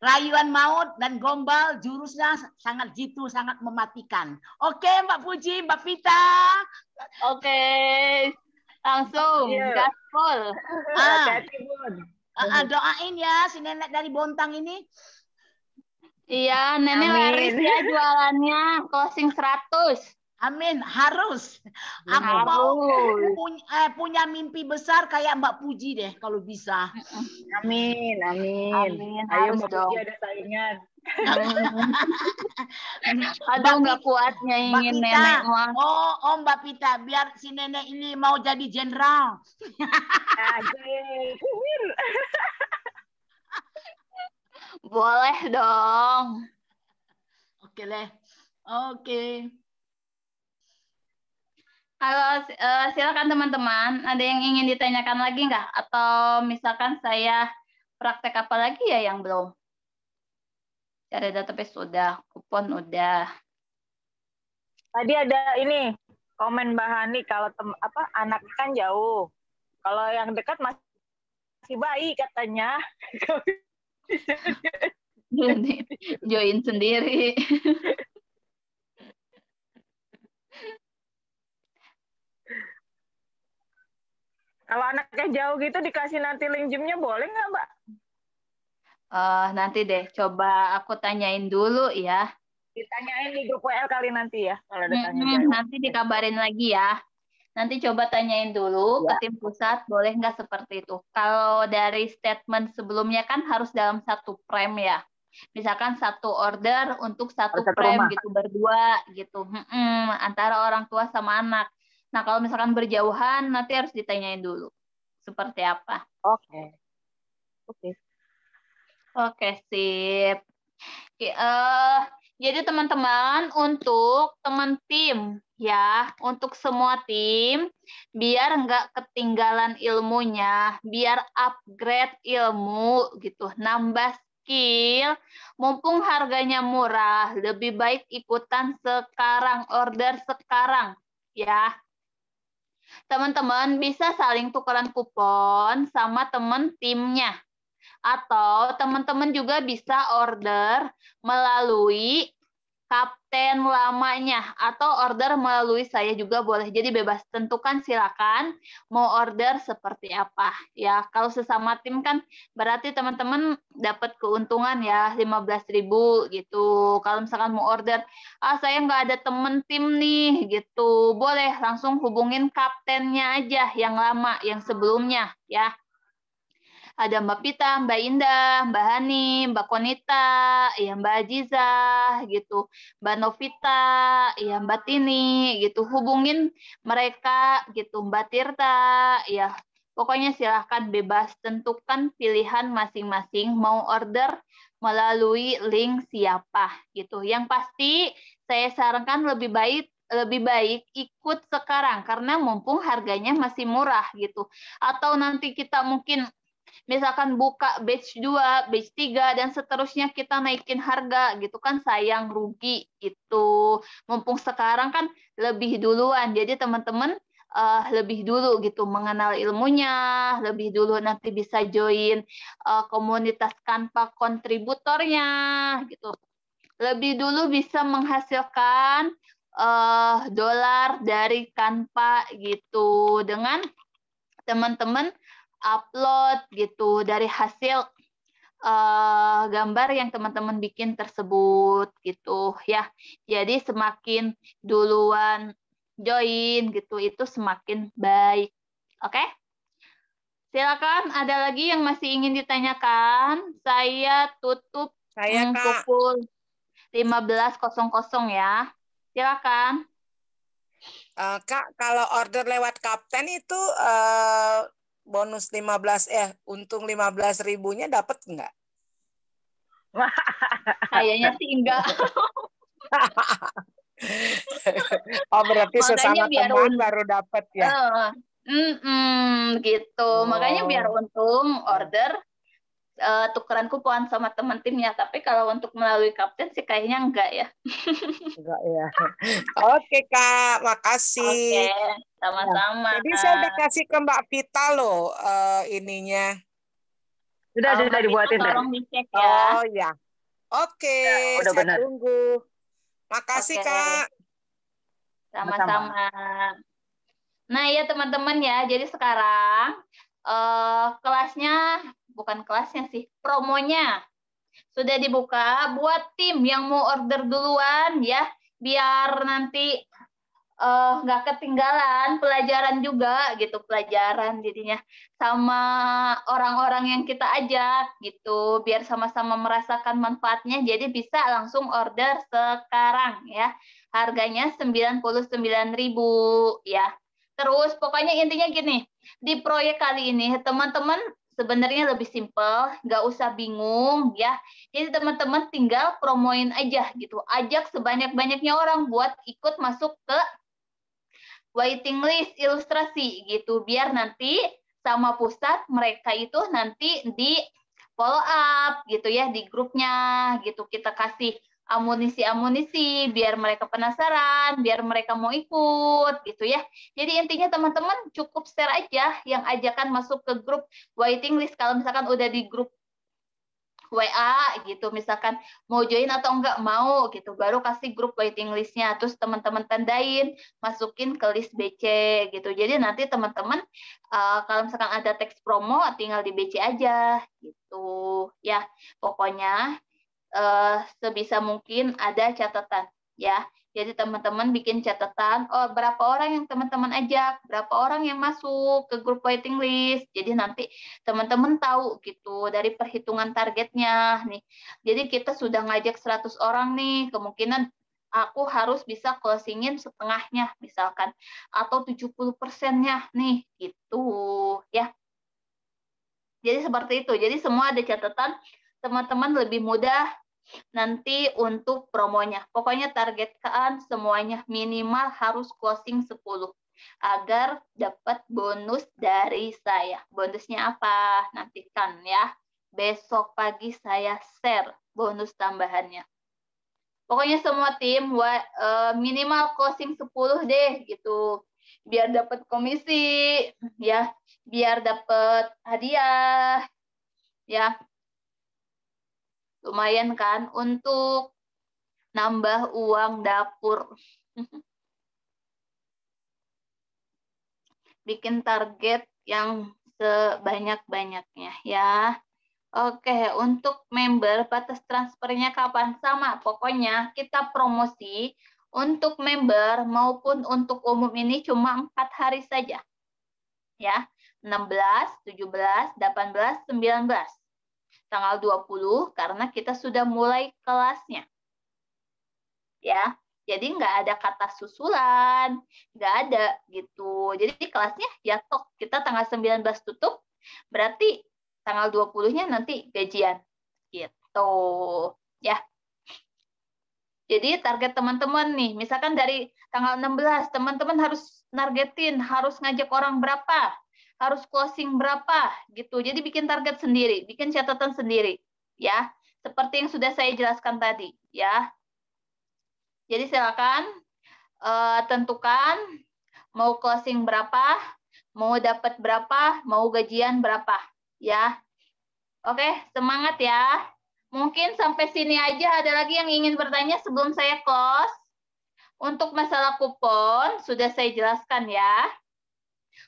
Rayuan maut dan gombal, jurusnya sangat jitu, sangat mematikan. Oke, Mbak Puji, Mbak Vita. Oke, langsung gaspol. Doain ya si nenek dari Bontang ini. Iya, nenek laris ya jualannya, closing 100. Amin, harus. Aku mau punya mimpi besar kayak Mbak Puji deh kalau bisa. Amin. Ayo Mbak Puji, ada saingan. Aduh, nggak kuat nyaingin nenek mah. Oh, Mbak Pita, biar si nenek ini mau jadi jenderal. Boleh dong. Oke deh. Oke. Halo, silakan teman-teman. Ada yang ingin ditanyakan lagi nggak? Atau misalkan saya praktek apa lagi ya yang belum? Cari database udah, kupon udah. Tadi ada ini komen Mbak Hani kalau anak kan jauh. Kalau yang dekat masih bayi katanya. Join sendiri. Kalau anaknya jauh gitu dikasih nanti link gymnya boleh nggak, Mbak? Nanti deh, coba aku tanyain dulu ya. Ditanyain di grup WL kali nanti ya, kalau ada tanya jauh. Nanti dikabarin lagi ya. Nanti coba tanyain dulu ke tim pusat, boleh nggak seperti itu. Kalau dari statement sebelumnya kan harus dalam satu frame ya. Misalkan satu order untuk satu frame gitu, berdua gitu. Antara orang tua sama anak. Nah, kalau misalkan berjauhan, nanti harus ditanyain dulu. Seperti apa. Oke. Oke, sip. Jadi teman-teman, untuk teman tim, ya, untuk semua tim, biar nggak ketinggalan ilmunya, biar upgrade ilmu, gitu, nambah skill, mumpung harganya murah, lebih baik ikutan sekarang, order sekarang, ya. Teman-teman bisa saling tukeran kupon sama teman timnya. Atau teman-teman juga bisa order melalui kapten lamanya. Atau order melalui saya juga boleh. Jadi bebas, tentukan silakan mau order seperti apa. Ya, kalau sesama tim kan berarti teman-teman dapat keuntungan ya 15.000 gitu. Kalau misalkan mau order, saya nggak ada temen tim nih gitu. Boleh langsung hubungin kaptennya aja yang lama, yang sebelumnya ya. Ada Mbak Pita, Mbak Indah, Mbak Hani, Mbak Konita, ya Mbak Aziza, gitu, Mbak Novita, ya Mbak Tini, gitu. Hubungin mereka, gitu, Mbak Tirta, ya. Pokoknya silahkan bebas, tentukan pilihan masing-masing mau order melalui link siapa, gitu. Yang pasti saya sarankan lebih baik ikut sekarang karena mumpung harganya masih murah, gitu. Atau nanti kita mungkin misalkan buka batch 2, batch 3, dan seterusnya kita naikin harga gitu kan sayang, rugi itu. Mumpung sekarang kan lebih duluan. Jadi teman-teman lebih dulu gitu mengenal ilmunya, lebih dulu nanti bisa join komunitas Canva kontributornya gitu. Lebih dulu bisa menghasilkan dolar dari Canva gitu dengan teman-teman upload gitu dari hasil gambar yang teman-teman bikin tersebut gitu ya. Jadi semakin duluan join gitu itu semakin baik. Oke? Silakan, ada lagi yang masih ingin ditanyakan? Saya tutup pukul 15.00 ya. Silakan. Kak, kalau order lewat Kapten itu bonus 15 untung 15.000-nya dapat nggak? Kayaknya sih enggak. Oh, berarti Makanya sesama biar teman baru dapat ya? Gitu. Makanya biar untung order tukeran kupon sama teman timnya. Tapi kalau untuk melalui Kapten sih kayaknya enggak ya. Enggak ya. Oke Kak, makasih. Oke, sama-sama. Jadi saya udah kasih ke Mbak Vita loh ininya. Sudah dibuatin deh. Tolong dicek ya. Oh ya. Oke, udah saya benar. tunggu. Makasih Kak. Sama-sama. Nah ya teman-teman ya, jadi sekarang bukan kelasnya sih, promonya sudah dibuka buat tim yang mau order duluan ya, biar nanti nggak ketinggalan pelajaran juga gitu, pelajaran jadinya sama orang-orang yang kita ajak gitu, biar sama-sama merasakan manfaatnya, jadi bisa langsung order sekarang ya, harganya 99.000 ya. Terus pokoknya intinya gini, di proyek kali ini teman-teman sebenarnya lebih simpel, nggak usah bingung ya. Jadi teman-teman tinggal promoin aja gitu, ajak sebanyak-banyaknya orang buat ikut masuk ke waiting list ilustrasi gitu, biar nanti sama pusat mereka itu nanti di follow up gitu ya di grupnya gitu, kita kasih amunisi biar mereka penasaran, biar mereka mau ikut gitu ya. Jadi intinya teman-teman cukup share aja yang ajakan masuk ke grup waiting list. Kalau misalkan udah di grup WA gitu, misalkan mau join atau enggak mau gitu, baru kasih grup waiting listnya, terus teman-teman tandain, masukin ke list BC gitu. Jadi nanti teman-teman kalau misalkan ada teks promo tinggal di BC aja gitu ya. Pokoknya sebisa mungkin ada catatan ya. Jadi teman-teman bikin catatan, oh berapa orang yang teman-teman ajak, berapa orang yang masuk ke grup waiting list. Jadi nanti teman-teman tahu gitu dari perhitungan targetnya nih. Jadi kita sudah ngajak 100 orang nih, kemungkinan aku harus bisa closingin setengahnya misalkan, atau 70%-nya nih gitu ya. Jadi seperti itu. Jadi semua ada catatan, teman-teman lebih mudah nanti untuk promonya. Pokoknya targetkan semuanya minimal harus closing 10 agar dapat bonus dari saya. Bonusnya apa? Nantikan ya. Besok pagi saya share bonus tambahannya. Pokoknya semua tim minimal closing 10 deh gitu. Biar dapat komisi ya, biar dapat hadiah ya. Lumayan kan untuk nambah uang dapur. Bikin target yang sebanyak-banyaknya ya. Oke, untuk member batas transfernya kapan? Sama, pokoknya kita promosi untuk member maupun untuk umum ini cuma 4 hari saja. Ya, 16, 17, 18, 19. Tanggal 20 karena kita sudah mulai kelasnya. Ya, jadi nggak ada kata susulan, nggak ada gitu. Jadi kelasnya ya tok, kita tanggal 19 tutup, berarti tanggal 20-nya nanti gajian. Gitu. Ya. Jadi target teman-teman nih, misalkan dari tanggal 16, teman-teman harus nargetin, harus ngajak orang berapa, harus closing berapa gitu. Jadi bikin target sendiri, bikin catatan sendiri ya. Seperti yang sudah saya jelaskan tadi ya. Jadi silakan tentukan mau closing berapa, mau dapat berapa, mau gajian berapa, ya. Oke, semangat ya. Mungkin sampai sini aja, ada lagi yang ingin bertanya sebelum saya close? Untuk masalah kupon, sudah saya jelaskan ya.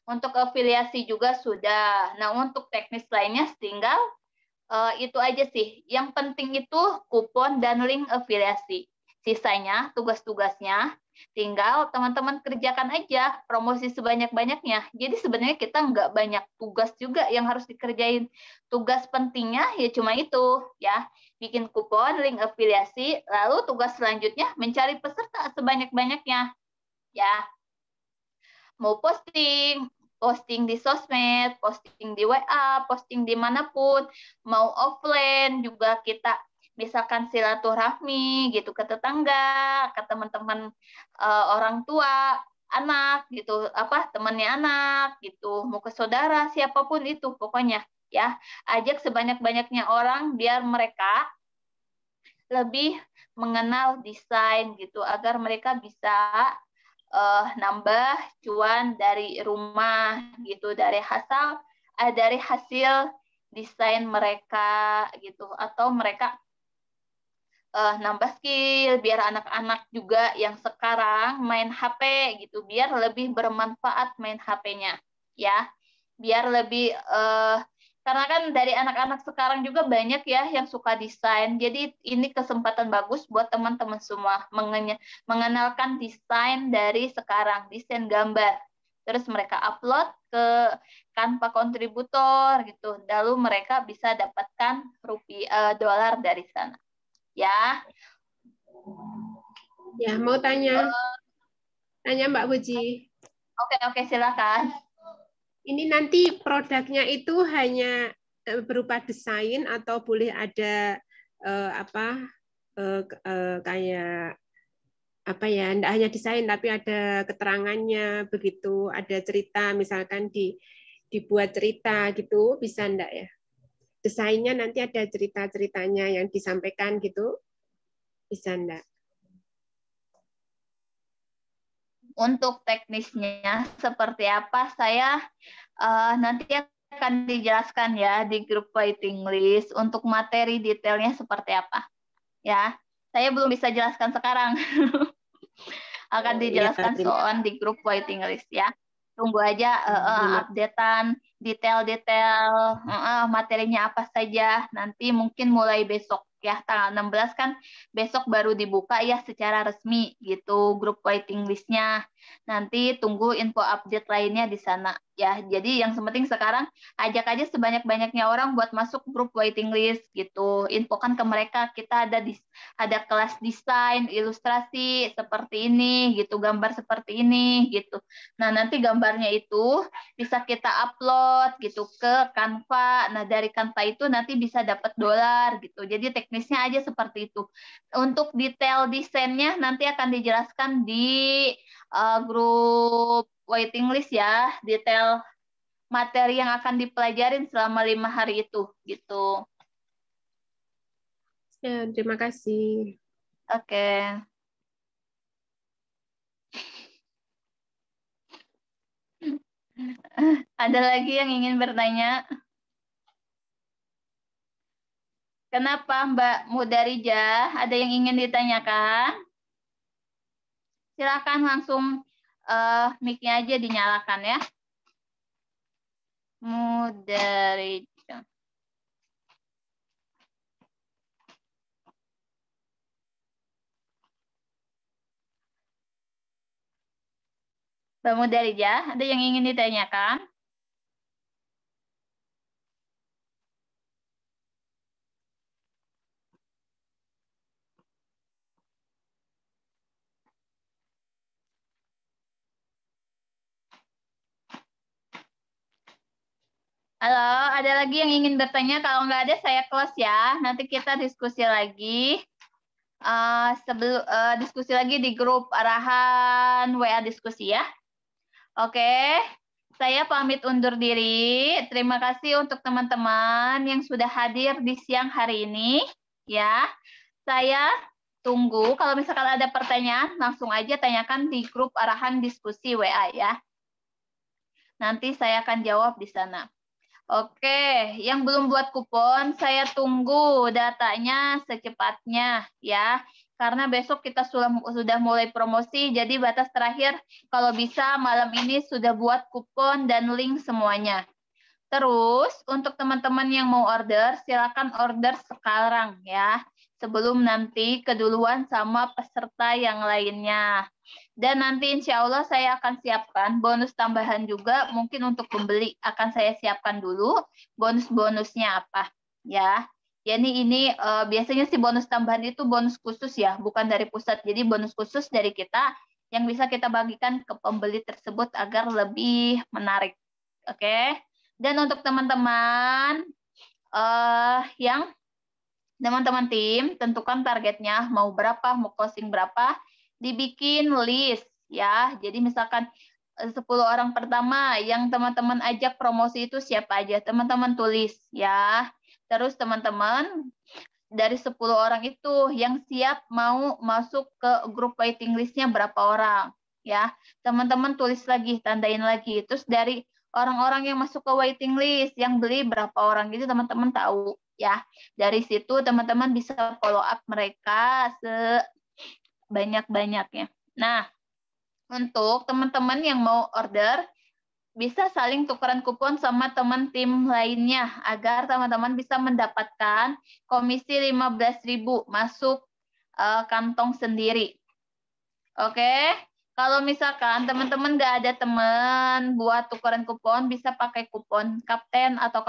Untuk afiliasi juga sudah. Nah, untuk teknis lainnya tinggal itu aja sih. Yang penting itu kupon dan link afiliasi. Sisanya, tugas-tugasnya, tinggal teman-teman kerjakan aja, promosi sebanyak-banyaknya. Jadi sebenarnya kita nggak banyak tugas juga yang harus dikerjain. Tugas pentingnya ya cuma itu, ya. Bikin kupon, link afiliasi, lalu tugas selanjutnya mencari peserta sebanyak-banyaknya. Ya. Mau posting di sosmed, posting di WA, posting dimanapun, mau offline juga kita misalkan silaturahmi gitu ke tetangga, ke teman-teman orang tua, anak gitu, temannya anak gitu, mau ke saudara siapapun itu pokoknya ya, ajak sebanyak-banyaknya orang biar mereka lebih mengenal desain gitu agar mereka bisa nambah cuan dari rumah gitu, dari hasil desain mereka gitu, atau mereka nambah skill biar anak-anak juga yang sekarang main HP gitu biar lebih bermanfaat main HP-nya ya, biar lebih karena kan dari anak-anak sekarang juga banyak ya yang suka desain, jadi ini kesempatan bagus buat teman-teman semua mengenalkan desain dari sekarang, desain gambar, terus mereka upload ke Canva kontributor gitu, lalu mereka bisa dapatkan dolar dari sana. Ya. Ya, mau tanya Mbak Puji. Oke, silakan. Ini nanti produknya itu hanya berupa desain atau boleh ada kayak apa ya? Tidak hanya desain tapi ada keterangannya begitu, ada cerita misalkan dibuat cerita gitu, bisa enggak ya? Desainnya nanti ada cerita-ceritanya yang disampaikan gitu, bisa enggak? Untuk teknisnya seperti apa, saya nanti akan dijelaskan ya di grup waiting list untuk materi detailnya seperti apa. Ya, saya belum bisa jelaskan sekarang. Akan dijelaskan soal di grup waiting list ya. Tunggu aja updatean detail-detail materinya apa saja, nanti mungkin mulai besok ya, tanggal 16 kan besok baru dibuka ya secara resmi gitu grup waiting listnya. Nanti tunggu info update lainnya di sana ya. Jadi yang penting sekarang ajak aja sebanyak-banyaknya orang buat masuk grup waiting list gitu. Infokan ke mereka kita ada kelas desain, ilustrasi seperti ini gitu, gambar seperti ini gitu. Nah, nanti gambarnya itu bisa kita upload gitu ke Canva. Nah, dari Canva itu nanti bisa dapat dolar gitu. Jadi teknisnya aja seperti itu. Untuk detail desainnya nanti akan dijelaskan di grup waiting list ya, detail materi yang akan dipelajarin selama 5 hari itu gitu. Ya, terima kasih. Oke. Ada lagi yang ingin bertanya? Kenapa Mbak Mudarija? Ada yang ingin ditanyakan? Silakan langsung mic-nya aja dinyalakan ya. Mudarija. Mbak Mudarija, ada yang ingin ditanyakan? Halo, ada lagi yang ingin bertanya? Kalau nggak ada, saya close ya. Nanti kita diskusi lagi. Diskusi lagi di grup arahan WA diskusi ya. Oke, saya pamit undur diri. Terima kasih untuk teman-teman yang sudah hadir di siang hari ini. Ya, saya tunggu. Kalau misalkan ada pertanyaan, langsung aja tanyakan di grup arahan diskusi WA ya. Nanti saya akan jawab di sana. Oke, yang belum buat kupon, saya tunggu datanya secepatnya ya. Karena besok kita sudah mulai promosi, jadi batas terakhir kalau bisa malam ini sudah buat kupon dan link semuanya. Terus untuk teman-teman yang mau order, silakan order sekarang ya. Sebelum nanti keduluan sama peserta yang lainnya. Dan nanti insya Allah saya akan siapkan bonus tambahan juga, mungkin untuk pembeli akan saya siapkan dulu bonus-bonusnya apa ya. Jadi ini biasanya sih bonus tambahan itu bonus khusus ya, bukan dari pusat. Jadi bonus khusus dari kita yang bisa kita bagikan ke pembeli tersebut agar lebih menarik. Oke. Dan untuk teman-teman yang teman-teman tim, tentukan targetnya mau berapa, mau closing berapa, dibikin list ya. Jadi misalkan 10 orang pertama yang teman-teman ajak promosi itu siapa aja, teman-teman tulis ya. Terus teman-teman dari 10 orang itu yang siap mau masuk ke grup waiting listnya berapa orang ya. Teman-teman tulis lagi, tandain lagi. Terus dari orang-orang yang masuk ke waiting list, yang beli berapa orang, gitu teman-teman tahu ya. Dari situ teman-teman bisa follow up mereka sebanyak-banyaknya. Nah, untuk teman-teman yang mau order, bisa saling tukeran kupon sama teman tim lainnya agar teman-teman bisa mendapatkan komisi 15.000 masuk kantong sendiri. Oke? Kalau misalkan teman-teman nggak ada teman buat tukeran kupon, bisa pakai kupon kapten atau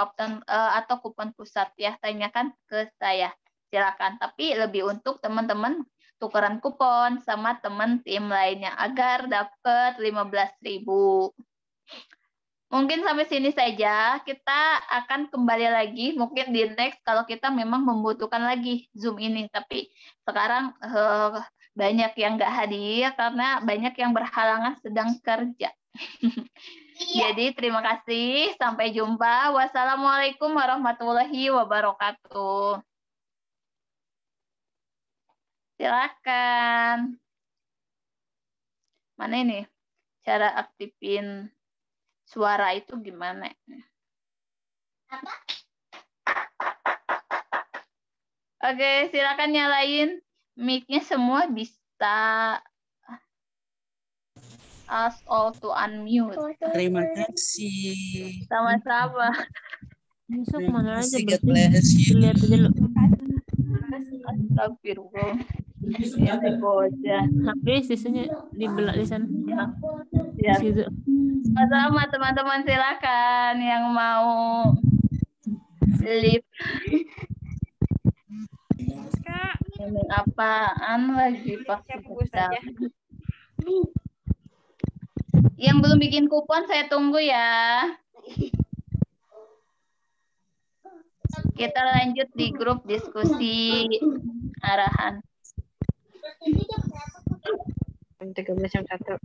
kupon pusat ya. Tanyakan ke saya, silakan. Tapi lebih untuk teman-teman tukeran kupon sama teman tim lainnya agar dapat 15.000. Mungkin sampai sini saja. Kita akan kembali lagi mungkin di next kalau kita memang membutuhkan lagi Zoom ini. Tapi sekarang banyak yang nggak hadir karena banyak yang berhalangan sedang kerja. Jadi terima kasih. Sampai jumpa. Wassalamualaikum warahmatullahi wabarakatuh. Silakan. Mana ini? Cara aktifin suara itu gimana? Apa? Oke, silakan nyalain mic-nya semua bisa. Ask all to unmute. Terima kasih. Sama-sama. Besok mana aja God bless you. lihat aja lu. Astagfirullah. Ini bocah. HP sisanya dibelah di sana. Ya. Di situ. Sama teman-teman silakan yang mau live. Ini apaan lagi Pak? Yang belum bikin kupon saya tunggu ya. Kita lanjut di grup diskusi arahan. 13 jam 1.